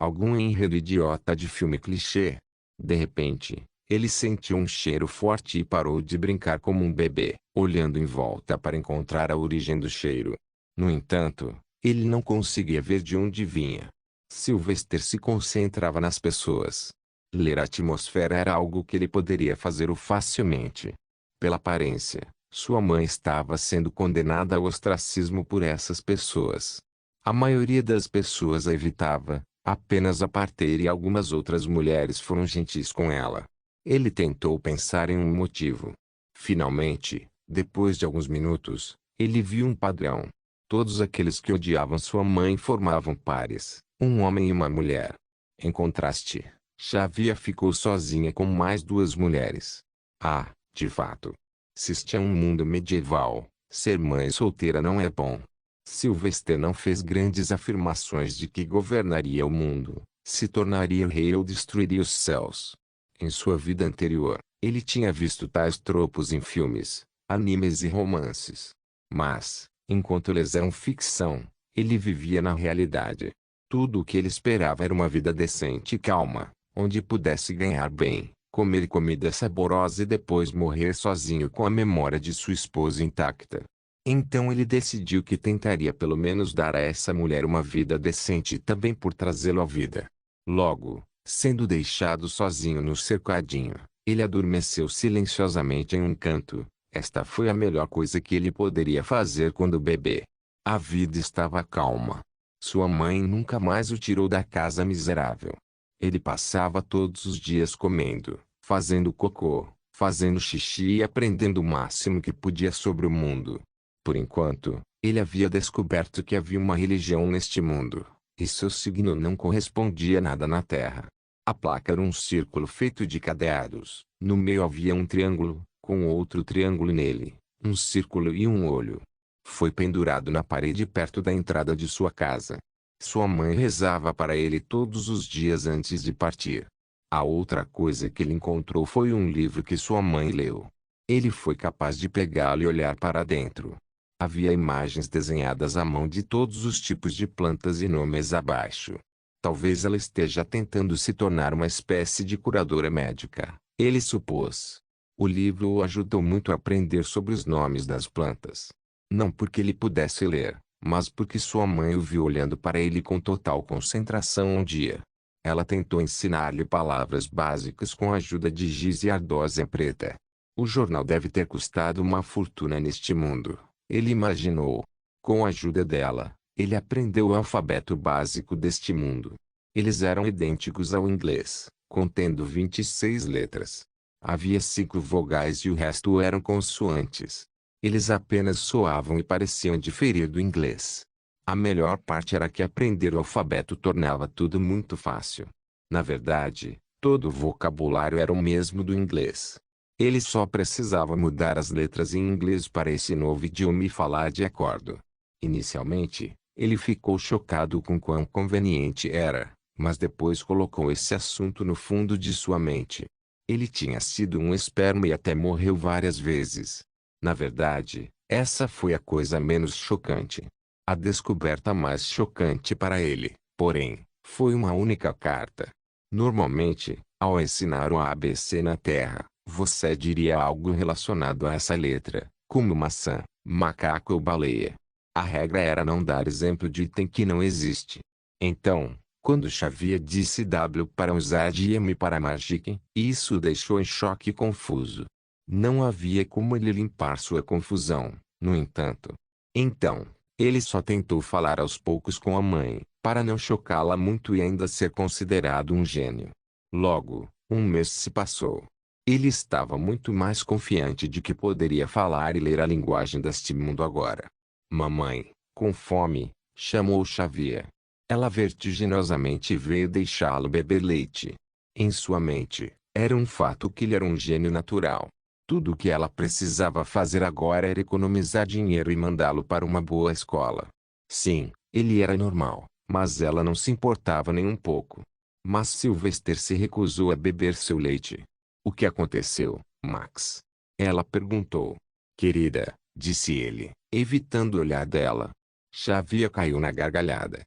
Algum enredo idiota de filme clichê? De repente, ele sentiu um cheiro forte e parou de brincar como um bebê, olhando em volta para encontrar a origem do cheiro. No entanto, ele não conseguia ver de onde vinha. Sylvester se concentrava nas pessoas. Ler a atmosfera era algo que ele poderia fazer facilmente. Pela aparência, Sua mãe estava sendo condenada ao ostracismo por essas pessoas. A maioria das pessoas a evitava, apenas a parteira e algumas outras mulheres foram gentis com ela. Ele tentou pensar em um motivo. Finalmente, depois de alguns minutos, ele viu um padrão. Todos aqueles que odiavam sua mãe formavam pares, um homem e uma mulher. Em contraste, Xavier ficou sozinha com mais duas mulheres. Ah, de fato. Se este é um mundo medieval, ser mãe solteira não é bom. Sylvester não fez grandes afirmações de que governaria o mundo, se tornaria rei ou destruiria os céus. Em sua vida anterior, ele tinha visto tais tropos em filmes, animes e romances. Mas, enquanto eles eram ficção, ele vivia na realidade. Tudo o que ele esperava era uma vida decente e calma, onde pudesse ganhar bem, comer comida saborosa e depois morrer sozinho com a memória de sua esposa intacta. Então ele decidiu que tentaria pelo menos dar a essa mulher uma vida decente também por trazê-lo à vida. Logo, sendo deixado sozinho no cercadinho, ele adormeceu silenciosamente em um canto. Esta foi a melhor coisa que ele poderia fazer quando bebê. A vida estava calma. Sua mãe nunca mais o tirou da casa miserável. Ele passava todos os dias comendo, fazendo cocô, fazendo xixi e aprendendo o máximo que podia sobre o mundo. Por enquanto, ele havia descoberto que havia uma religião neste mundo, e seu signo não correspondia a nada na Terra. A placa era um círculo feito de cadeados, no meio havia um triângulo, com outro triângulo nele, um círculo e um olho. Foi pendurado na parede perto da entrada de sua casa. Sua mãe rezava para ele todos os dias antes de partir. A outra coisa que ele encontrou foi um livro que sua mãe leu. Ele foi capaz de pegá-lo e olhar para dentro. Havia imagens desenhadas à mão de todos os tipos de plantas e nomes abaixo. Talvez ela esteja tentando se tornar uma espécie de curadora médica, ele supôs. O livro o ajudou muito a aprender sobre os nomes das plantas. Não porque ele pudesse ler, mas porque sua mãe o viu olhando para ele com total concentração um dia. Ela tentou ensinar-lhe palavras básicas com a ajuda de giz e ardósia preta. O jornal deve ter custado uma fortuna neste mundo, ele imaginou. Com a ajuda dela, ele aprendeu o alfabeto básico deste mundo. Eles eram idênticos ao inglês, contendo 26 letras. Havia 5 vogais e o resto eram consoantes. Eles apenas soavam e pareciam diferir do inglês. A melhor parte era que aprender o alfabeto tornava tudo muito fácil. Na verdade, todo o vocabulário era o mesmo do inglês. Ele só precisava mudar as letras em inglês para esse novo idioma e falar de acordo. Inicialmente, ele ficou chocado com quão conveniente era, mas depois colocou esse assunto no fundo de sua mente. Ele tinha sido um esperma e até morreu várias vezes. Na verdade, essa foi a coisa menos chocante. A descoberta mais chocante para ele, porém, foi uma única carta. Normalmente, ao ensinar o ABC na Terra, você diria algo relacionado a essa letra, como maçã, macaco ou baleia. A regra era não dar exemplo de item que não existe. Então, quando Xavier disse W para usar de M para Magic, isso o deixou em choque e confuso. Não havia como ele limpar sua confusão, no entanto. Então, ele só tentou falar aos poucos com a mãe, para não chocá-la muito e ainda ser considerado um gênio. Logo, um mês se passou. Ele estava muito mais confiante de que poderia falar e ler a linguagem deste mundo agora. Mamãe, com fome, chamou Xavier. Ela vertiginosamente veio deixá-lo beber leite. Em sua mente, era um fato que ele era um gênio natural. Tudo o que ela precisava fazer agora era economizar dinheiro e mandá-lo para uma boa escola. Sim, ele era normal, mas ela não se importava nem um pouco. Mas Sylvester se recusou a beber seu leite. O que aconteceu, Max? Ela perguntou. Querida, disse ele, evitando o olhar dela. Xavier caiu na gargalhada.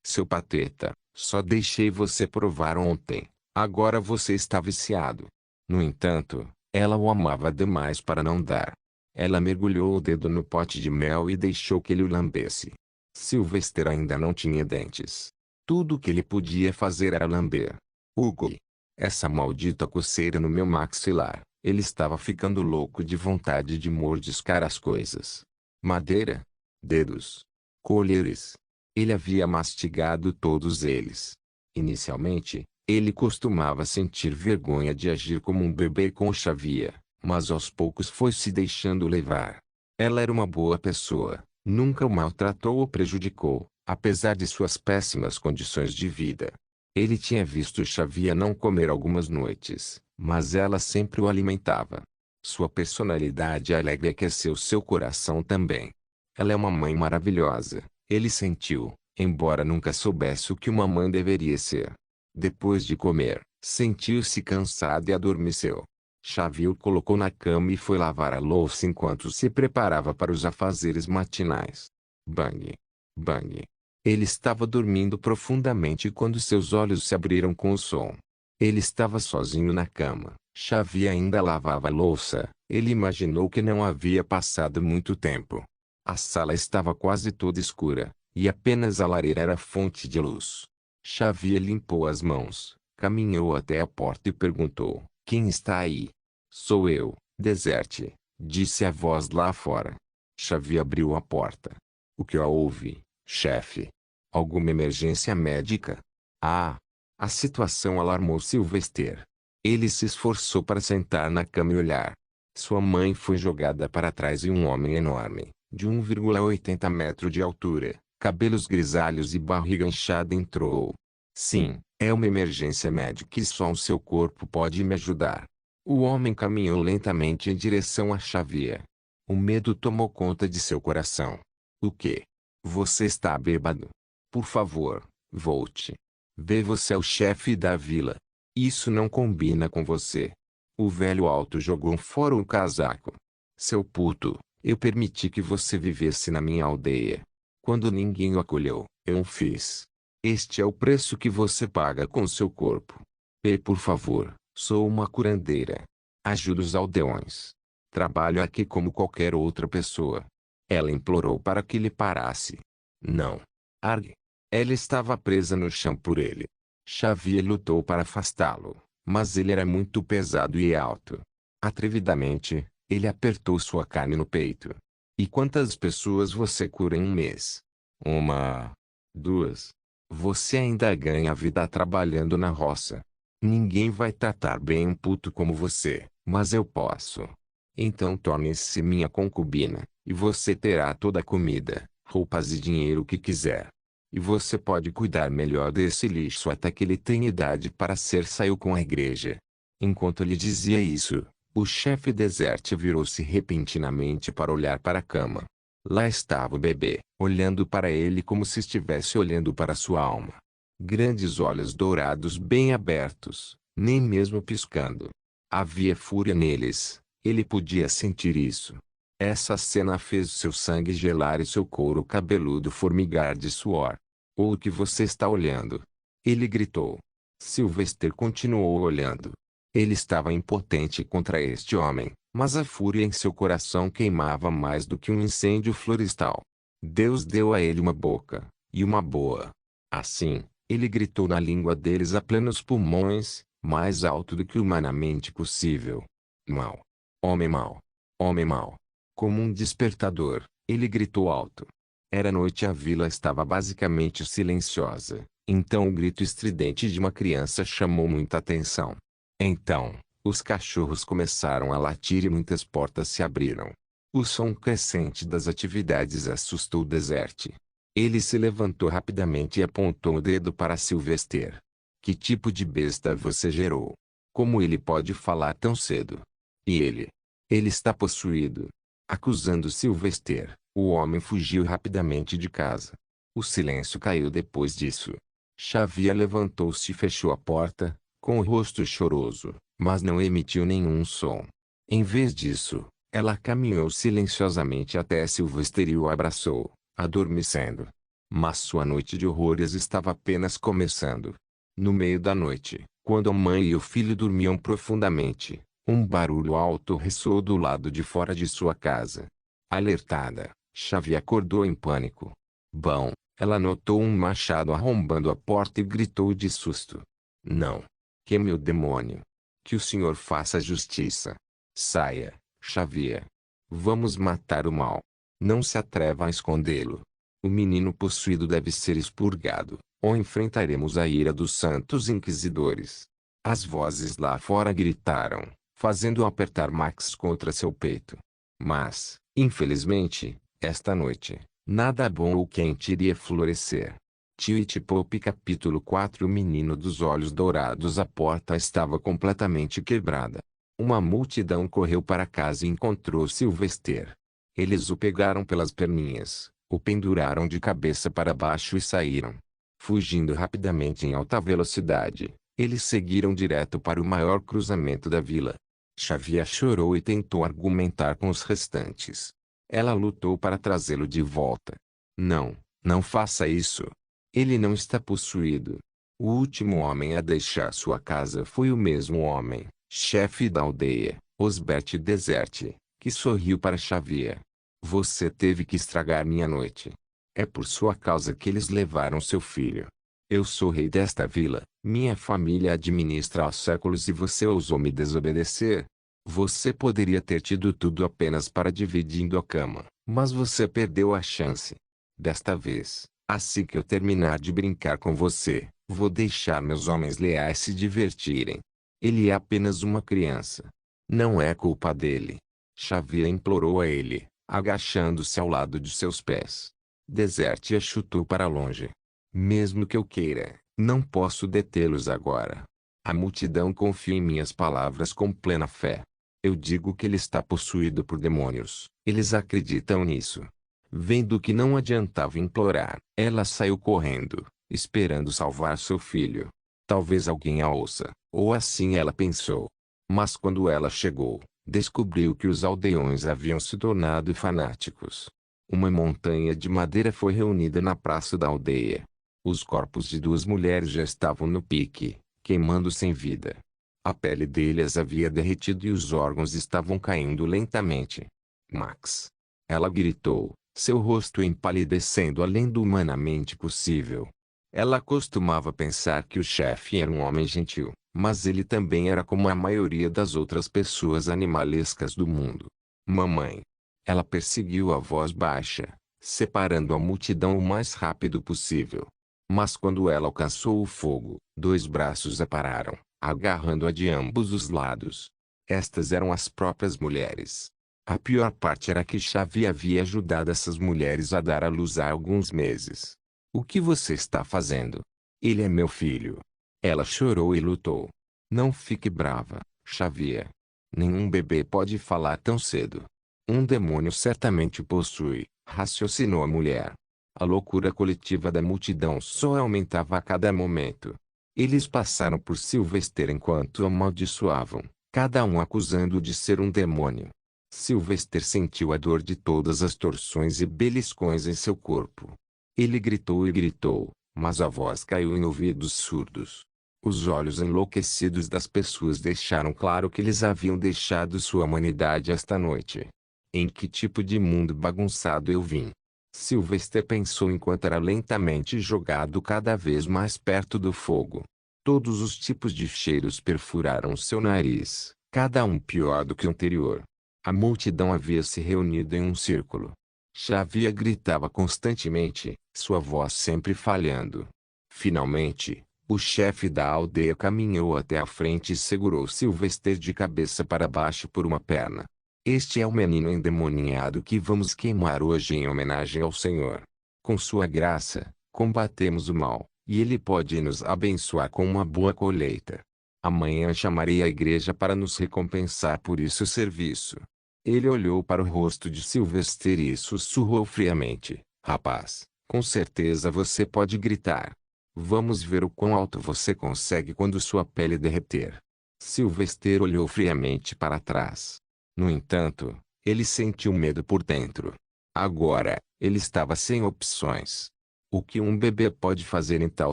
Seu pateta, só deixei você provar ontem. Agora você está viciado. No entanto, ela o amava demais para não dar. Ela mergulhou o dedo no pote de mel e deixou que ele o lambesse. Sylvester ainda não tinha dentes. Tudo o que ele podia fazer era lamber. Hugo! Essa maldita coceira no meu maxilar, Ele estava ficando louco de vontade de mordiscar as coisas. Madeira, dedos, colheres. Ele havia mastigado todos eles. Inicialmente, ele costumava sentir vergonha de agir como um bebê com Xavier, mas aos poucos foi se deixando levar. Ela era uma boa pessoa, nunca o maltratou ou prejudicou, apesar de suas péssimas condições de vida. Ele tinha visto Xavier não comer algumas noites, mas ela sempre o alimentava. Sua personalidade alegre aqueceu seu coração também. Ela é uma mãe maravilhosa, ele sentiu, embora nunca soubesse o que uma mãe deveria ser. Depois de comer, sentiu-se cansado e adormeceu. Xavier o colocou na cama e foi lavar a louça enquanto se preparava para os afazeres matinais. Bang! Bang! Ele estava dormindo profundamente quando seus olhos se abriram com o som. Ele estava sozinho na cama. Xavier ainda lavava a louça. Ele imaginou que não havia passado muito tempo. A sala estava quase toda escura, e apenas a lareira era fonte de luz. Xavier limpou as mãos, caminhou até a porta e perguntou: "Quem está aí?" "Sou eu, Desert", disse a voz lá fora. Xavier abriu a porta. "O que houve, chefe? Alguma emergência médica?" "Ah!" A situação alarmou Sylvester. Ele se esforçou para sentar na cama e olhar. Sua mãe foi jogada para trás e um homem enorme, de 1,80 metros de altura, cabelos grisalhos e barriga inchada entrou. "Sim, é uma emergência médica e só o seu corpo pode me ajudar." O homem caminhou lentamente em direção a Xavier. O medo tomou conta de seu coração. "O quê? Você está bêbado? Por favor, volte. Vê, você é o chefe da vila. Isso não combina com você." O velho alto jogou fora o casaco. "Seu puto, eu permiti que você vivesse na minha aldeia. Quando ninguém o acolheu, eu o fiz. Este é o preço que você paga com seu corpo. E por favor, sou uma curandeira. Ajudo os aldeões. Trabalho aqui como qualquer outra pessoa." Ela implorou para que ele parasse. "Não. Argue." Ela estava presa no chão por ele. Xavier lutou para afastá-lo, mas ele era muito pesado e alto. Atrevidamente, ele apertou sua carne no peito. "E quantas pessoas você cura em um mês?" "Uma. Duas." "Você ainda ganha vida trabalhando na roça. Ninguém vai tratar bem um puto como você, mas eu posso. Então torne-se minha concubina, e você terá toda a comida, roupas e dinheiro que quiser. E você pode cuidar melhor desse lixo até que ele tenha idade para ser saiu com a igreja." Enquanto ele dizia isso, o chefe Desert virou-se repentinamente para olhar para a cama. Lá estava o bebê, olhando para ele como se estivesse olhando para sua alma. Grandes olhos dourados bem abertos, nem mesmo piscando. Havia fúria neles, ele podia sentir isso. Essa cena fez seu sangue gelar e seu couro cabeludo formigar de suor. "O que você está olhando?" ele gritou. Sylvester continuou olhando. Ele estava impotente contra este homem, mas a fúria em seu coração queimava mais do que um incêndio florestal. Deus deu a ele uma boca, e uma boa. Assim, ele gritou na língua deles a plenos pulmões, mais alto do que humanamente possível. "Mau! Homem mau! Homem mau!" Como um despertador, ele gritou alto. Era noite e a vila estava basicamente silenciosa, então o grito estridente de uma criança chamou muita atenção. Então, os cachorros começaram a latir e muitas portas se abriram. O som crescente das atividades assustou Desert. Ele se levantou rapidamente e apontou o dedo para Sylvester. "Que tipo de besta você gerou? Como ele pode falar tão cedo? E ele? Ele está possuído." Acusando Sylvester, o homem fugiu rapidamente de casa. O silêncio caiu depois disso. Xavier levantou-se e fechou a porta, com o rosto choroso, mas não emitiu nenhum som. Em vez disso, ela caminhou silenciosamente até Sylvester e o abraçou, adormecendo. Mas sua noite de horrores estava apenas começando. No meio da noite, quando a mãe e o filho dormiam profundamente, um barulho alto ressoou do lado de fora de sua casa. Alertada, Xavier acordou em pânico. Bom, ela notou um machado arrombando a porta e gritou de susto. "Não! Que meu demônio! Que o senhor faça justiça." Saia, Xavier. Vamos matar o mal. Não se atreva a escondê-lo. O menino possuído deve ser expurgado, ou enfrentaremos a ira dos santos inquisidores. As vozes lá fora gritaram, fazendo apertar Max contra seu peito. Mas, infelizmente, esta noite, nada bom ou quente iria florescer. Twitch Pop capítulo 4. O menino dos olhos dourados. A porta estava completamente quebrada. Uma multidão correu para casa e encontrou Sylvester. Eles o pegaram pelas perninhas, o penduraram de cabeça para baixo e saíram. Fugindo rapidamente em alta velocidade, eles seguiram direto para o maior cruzamento da vila. Xavier chorou e tentou argumentar com os restantes. Ela lutou para trazê-lo de volta. Não, não faça isso. Ele não está possuído. O último homem a deixar sua casa foi o mesmo homem, chefe da aldeia, Osbert Desert, que sorriu para Xavier. Você teve que estragar minha noite. É por sua causa que eles levaram seu filho. Eu sou rei desta vila, minha família administra há séculos e você ousou me desobedecer. Você poderia ter tido tudo apenas para dividindo a cama, mas você perdeu a chance. Desta vez, assim que eu terminar de brincar com você, vou deixar meus homens leais se divertirem. Ele é apenas uma criança. Não é culpa dele. Xavier implorou a ele, agachando-se ao lado de seus pés. Desert a chutou para longe. Mesmo que eu queira, não posso detê-los agora. A multidão confia em minhas palavras com plena fé. Eu digo que ele está possuído por demônios. Eles acreditam nisso. Vendo que não adiantava implorar, ela saiu correndo, esperando salvar seu filho. Talvez alguém a ouça, ou assim ela pensou. Mas quando ela chegou, descobriu que os aldeões haviam se tornado fanáticos. Uma montanha de madeira foi reunida na praça da aldeia. Os corpos de duas mulheres já estavam no pique, queimando sem vida. A pele deles havia derretido e os órgãos estavam caindo lentamente. Max! Ela gritou, seu rosto empalidecendo além do humanamente possível. Ela costumava pensar que o chefe era um homem gentil, mas ele também era como a maioria das outras pessoas animalescas do mundo. Mamãe! Ela perseguiu a voz baixa, separando a multidão o mais rápido possível. Mas quando ela alcançou o fogo, dois braços a pararam, agarrando-a de ambos os lados. Estas eram as próprias mulheres. A pior parte era que Xavier havia ajudado essas mulheres a dar à luz há alguns meses. O que você está fazendo? Ele é meu filho. Ela chorou e lutou. Não fique brava, Xavier. Nenhum bebê pode falar tão cedo. Um demônio certamente o possui, raciocinou a mulher. A loucura coletiva da multidão só aumentava a cada momento. Eles passaram por Sylvester enquanto o amaldiçoavam, cada um acusando-o de ser um demônio. Sylvester sentiu a dor de todas as torções e beliscões em seu corpo. Ele gritou e gritou, mas a voz caiu em ouvidos surdos. Os olhos enlouquecidos das pessoas deixaram claro que eles haviam deixado sua humanidade esta noite. Em que tipo de mundo bagunçado eu vim? Sylvester pensou enquanto era lentamente jogado cada vez mais perto do fogo. Todos os tipos de cheiros perfuraram seu nariz, cada um pior do que o anterior. A multidão havia se reunido em um círculo. Xavier gritava constantemente, sua voz sempre falhando. Finalmente, o chefe da aldeia caminhou até a frente e segurou Sylvester de cabeça para baixo por uma perna. Este é o menino endemoniado que vamos queimar hoje em homenagem ao Senhor. Com sua graça, combatemos o mal, e ele pode nos abençoar com uma boa colheita. Amanhã chamarei a igreja para nos recompensar por isso serviço. Ele olhou para o rosto de Sylvester e sussurrou friamente, rapaz, com certeza você pode gritar. Vamos ver o quão alto você consegue quando sua pele derreter. Sylvester olhou friamente para trás. No entanto, ele sentiu medo por dentro. Agora, ele estava sem opções. O que um bebê pode fazer em tal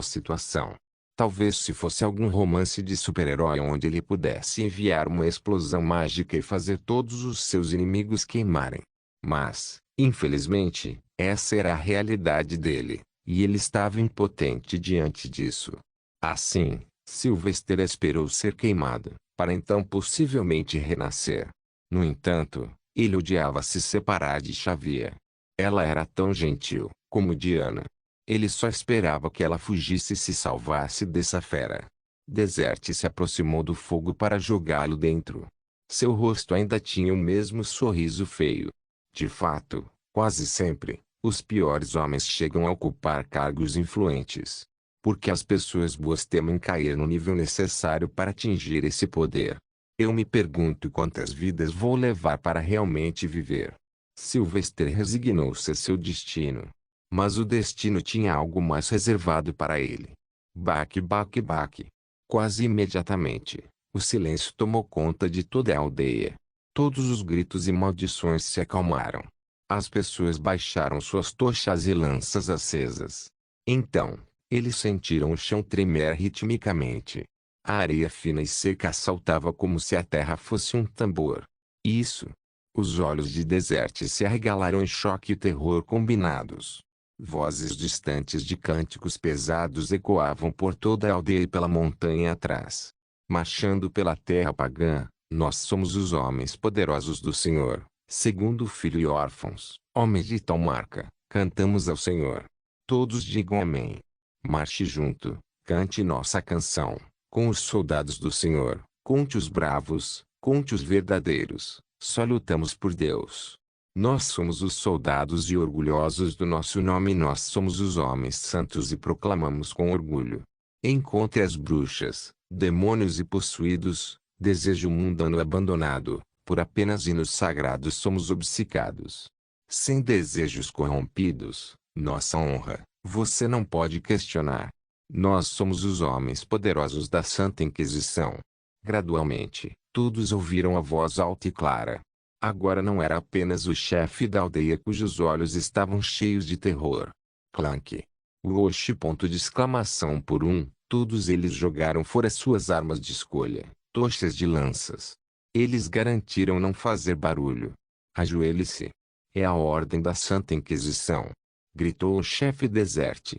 situação? Talvez se fosse algum romance de super-herói onde ele pudesse enviar uma explosão mágica e fazer todos os seus inimigos queimarem. Mas, infelizmente, essa era a realidade dele, e ele estava impotente diante disso. Assim, Sylvester esperou ser queimado, para então possivelmente renascer. No entanto, ele odiava se separar de Xavier. Ela era tão gentil, como Diana. Ele só esperava que ela fugisse e se salvasse dessa fera. Desert se aproximou do fogo para jogá-lo dentro. Seu rosto ainda tinha o mesmo sorriso feio. De fato, quase sempre, os piores homens chegam a ocupar cargos influentes. Porque as pessoas boas temem cair no nível necessário para atingir esse poder. Eu me pergunto quantas vidas vou levar para realmente viver. Sylvester resignou-se a seu destino. Mas o destino tinha algo mais reservado para ele. Baque, baque, baque. Quase imediatamente, o silêncio tomou conta de toda a aldeia. Todos os gritos e maldições se acalmaram. As pessoas baixaram suas tochas e lanças acesas. Então, eles sentiram o chão tremer ritmicamente. A areia fina e seca saltava como se a terra fosse um tambor. Isso. Os olhos de Desert se arregalaram em choque e terror combinados. Vozes distantes de cânticos pesados ecoavam por toda a aldeia e pela montanha atrás. Marchando pela terra pagã, nós somos os homens poderosos do Senhor, segundo o filho e órfãos, homens de tal marca, cantamos ao Senhor. Todos digam amém. Marche junto, cante nossa canção, com os soldados do Senhor, conte os bravos, conte os verdadeiros, só lutamos por Deus. Nós somos os soldados e orgulhosos do nosso nome, nós somos os homens santos e proclamamos com orgulho. Encontre as bruxas, demônios e possuídos, desejo mundano abandonado, por apenas hinos sagrados somos obcecados. Sem desejos corrompidos, nossa honra, você não pode questionar. Nós somos os homens poderosos da Santa Inquisição. Gradualmente, todos ouviram a voz alta e clara. Agora não era apenas o chefe da aldeia cujos olhos estavam cheios de terror. Clank. Wosh! Ponto de exclamação por um, todos eles jogaram fora suas armas de escolha, tochas de lanças. Eles garantiram não fazer barulho. Ajoelhe-se. É a ordem da Santa Inquisição. Gritou o chefe Desert.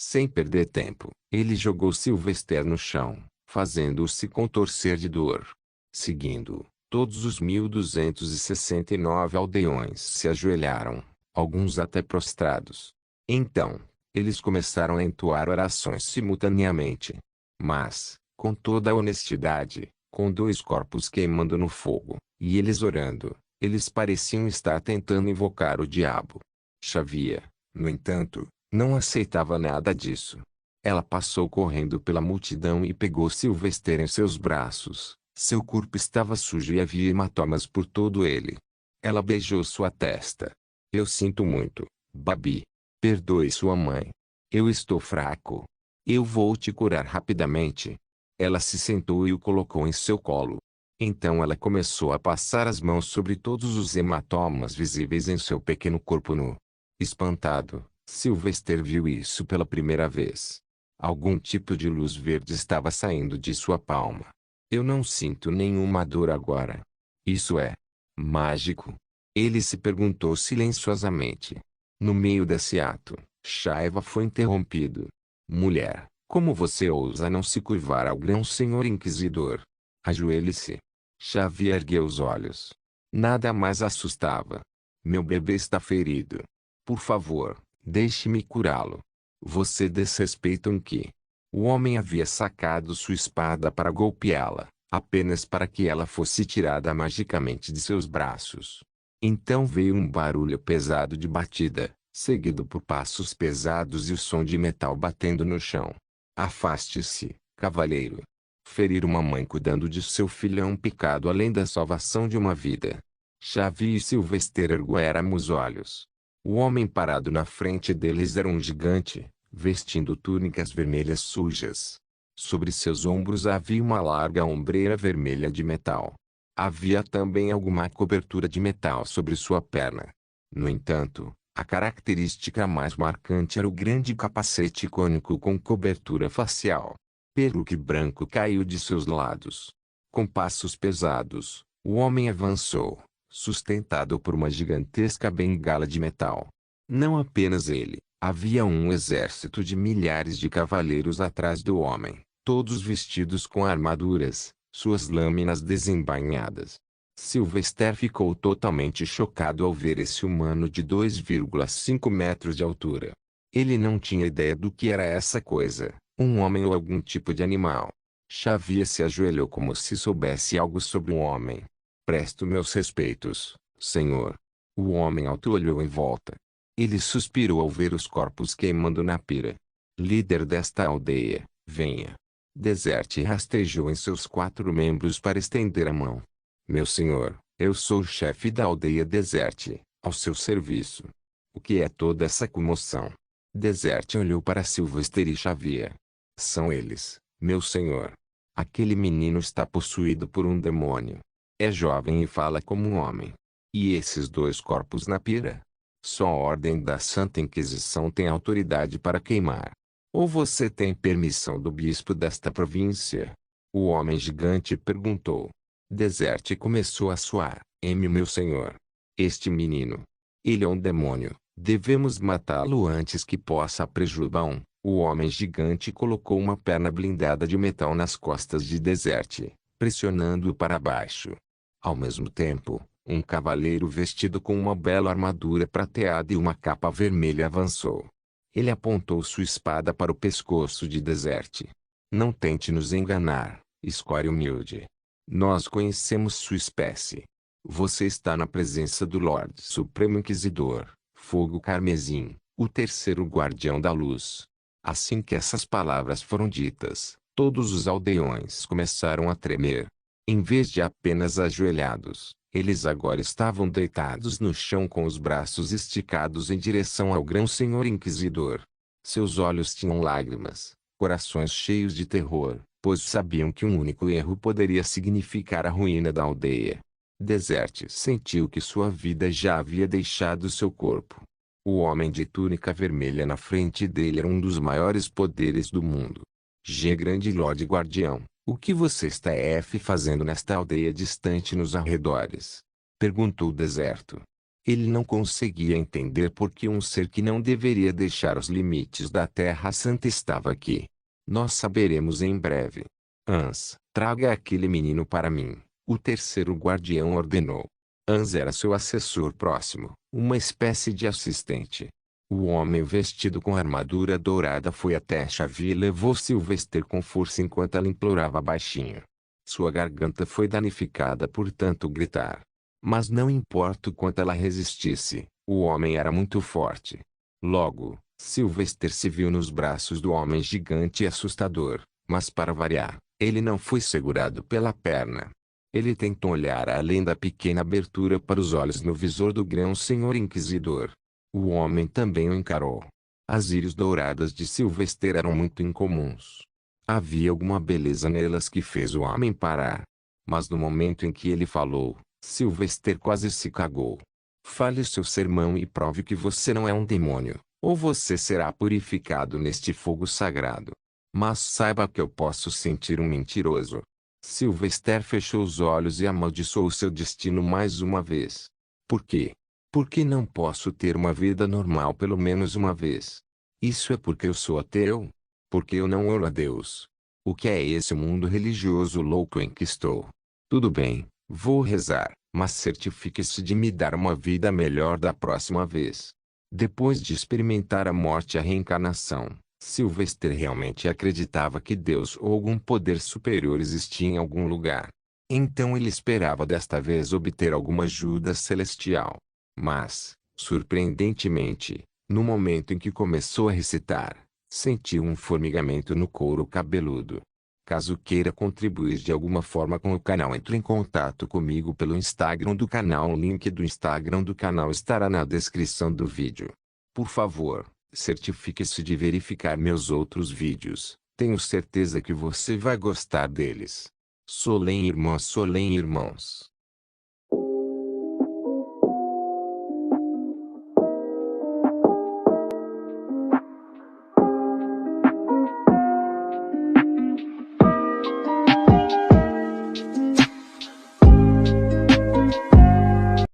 Sem perder tempo, ele jogou Sylvester no chão, fazendo-o se contorcer de dor. Seguindo-o, todos os 1269 aldeões se ajoelharam, alguns até prostrados. Então, eles começaram a entoar orações simultaneamente. Mas, com toda a honestidade, com dois corpos queimando no fogo, e eles orando, eles pareciam estar tentando invocar o diabo. Xavier, no entanto, não aceitava nada disso. Ela passou correndo pela multidão e pegou Sylvester em seus braços. Seu corpo estava sujo e havia hematomas por todo ele. Ela beijou sua testa. Eu sinto muito, Babi. Perdoe sua mãe. Eu estou fraco. Eu vou te curar rapidamente. Ela se sentou e o colocou em seu colo. Então ela começou a passar as mãos sobre todos os hematomas visíveis em seu pequeno corpo nu. Espantado, Sylvester viu isso pela primeira vez. Algum tipo de luz verde estava saindo de sua palma. Eu não sinto nenhuma dor agora. Isso é mágico? Ele se perguntou silenciosamente. No meio desse ato, Shaiva foi interrompido. Mulher, como você ousa não se curvar ao grão senhor inquisidor? Ajoelhe-se. Xavier ergueu os olhos. Nada mais assustava. Meu bebê está ferido. Por favor, deixe-me curá-lo. Você desrespeita em que? O homem havia sacado sua espada para golpeá-la, apenas para que ela fosse tirada magicamente de seus braços. Então veio um barulho pesado de batida, seguido por passos pesados e o som de metal batendo no chão. Afaste-se, cavalheiro. Ferir uma mãe cuidando de seu filho é um pecado além da salvação de uma vida. Xavier e Sylvester ergueram os olhos. O homem parado na frente deles era um gigante, vestindo túnicas vermelhas sujas. Sobre seus ombros havia uma larga ombreira vermelha de metal. Havia também alguma cobertura de metal sobre sua perna. No entanto, a característica mais marcante era o grande capacete cônico com cobertura facial. Peruque branco caiu de seus lados. Com passos pesados, o homem avançou, sustentado por uma gigantesca bengala de metal. Não apenas ele, havia um exército de milhares de cavaleiros atrás do homem, todos vestidos com armaduras, suas lâminas desembainhadas. Sylvester ficou totalmente chocado ao ver esse humano de 2,5 metros de altura. Ele não tinha ideia do que era essa coisa, um homem ou algum tipo de animal. Xavier se ajoelhou como se soubesse algo sobre um homem. Presto meus respeitos, senhor. O homem alto olhou em volta. Ele suspirou ao ver os corpos queimando na pira. Líder desta aldeia, venha. Desert rastejou em seus 4 membros para estender a mão. Meu senhor, eu sou o chefe da aldeia Desert, ao seu serviço. O que é toda essa comoção? Desert olhou para Sylvester e Xavier. São eles, meu senhor. Aquele menino está possuído por um demônio. É jovem e fala como um homem. E esses 2 corpos na pira? Só a ordem da Santa Inquisição tem autoridade para queimar. Ou você tem permissão do bispo desta província? O homem gigante perguntou. Desert começou a suar. Meu senhor. Este menino. Ele é um demônio. Devemos matá-lo antes que possa prejudicar. O homem gigante colocou uma perna blindada de metal nas costas de Desert, pressionando-o para baixo. Ao mesmo tempo, um cavaleiro vestido com uma bela armadura prateada e uma capa vermelha avançou. Ele apontou sua espada para o pescoço de Desert. Não tente nos enganar, escória humilde. Nós conhecemos sua espécie. Você está na presença do Lorde Supremo Inquisidor, Fogo Carmesim, o terceiro guardião da luz. Assim que essas palavras foram ditas, todos os aldeões começaram a tremer. Em vez de apenas ajoelhados, eles agora estavam deitados no chão com os braços esticados em direção ao grão-senhor Inquisidor. Seus olhos tinham lágrimas, corações cheios de terror, pois sabiam que um único erro poderia significar a ruína da aldeia. Desert sentiu que sua vida já havia deixado seu corpo. O homem de túnica vermelha na frente dele era um dos maiores poderes do mundo. Grande Lorde Guardião, o que você está fazendo nesta aldeia distante nos arredores? Perguntou o deserto. Ele não conseguia entender por que um ser que não deveria deixar os limites da Terra Santa estava aqui. Nós saberemos em breve. Traga aquele menino para mim, o terceiro guardião ordenou. Era seu assessor próximo, uma espécie de assistente. O homem vestido com armadura dourada foi até Xavier e levou Sylvester com força enquanto ela implorava baixinho. Sua garganta foi danificada por tanto gritar. Mas não importa o quanto ela resistisse, o homem era muito forte. Logo, Sylvester se viu nos braços do homem gigante e assustador, mas para variar, ele não foi segurado pela perna. Ele tentou olhar além da pequena abertura para os olhos no visor do grão-senhor Inquisidor. O homem também o encarou. As íris douradas de Sylvester eram muito incomuns. Havia alguma beleza nelas que fez o homem parar. Mas no momento em que ele falou, Sylvester quase se cagou. Fale seu sermão e prove que você não é um demônio, ou você será purificado neste fogo sagrado. Mas saiba que eu posso sentir um mentiroso. Sylvester fechou os olhos e amaldiçoou seu destino mais uma vez. Por quê? Porque não posso ter uma vida normal pelo menos uma vez. Isso é porque eu sou ateu? Porque eu não oro a Deus? O que é esse mundo religioso louco em que estou? Tudo bem, vou rezar, mas certifique-se de me dar uma vida melhor da próxima vez. Depois de experimentar a morte e a reencarnação, Sylvester realmente acreditava que Deus ou algum poder superior existia em algum lugar. Então ele esperava desta vez obter alguma ajuda celestial. Mas, surpreendentemente, no momento em que começou a recitar, sentiu um formigamento no couro cabeludo. Caso queira contribuir de alguma forma com o canal, entre em contato comigo pelo Instagram do canal. O link do Instagram do canal estará na descrição do vídeo. Por favor, certifique-se de verificar meus outros vídeos. Tenho certeza que você vai gostar deles. Solém irmãos.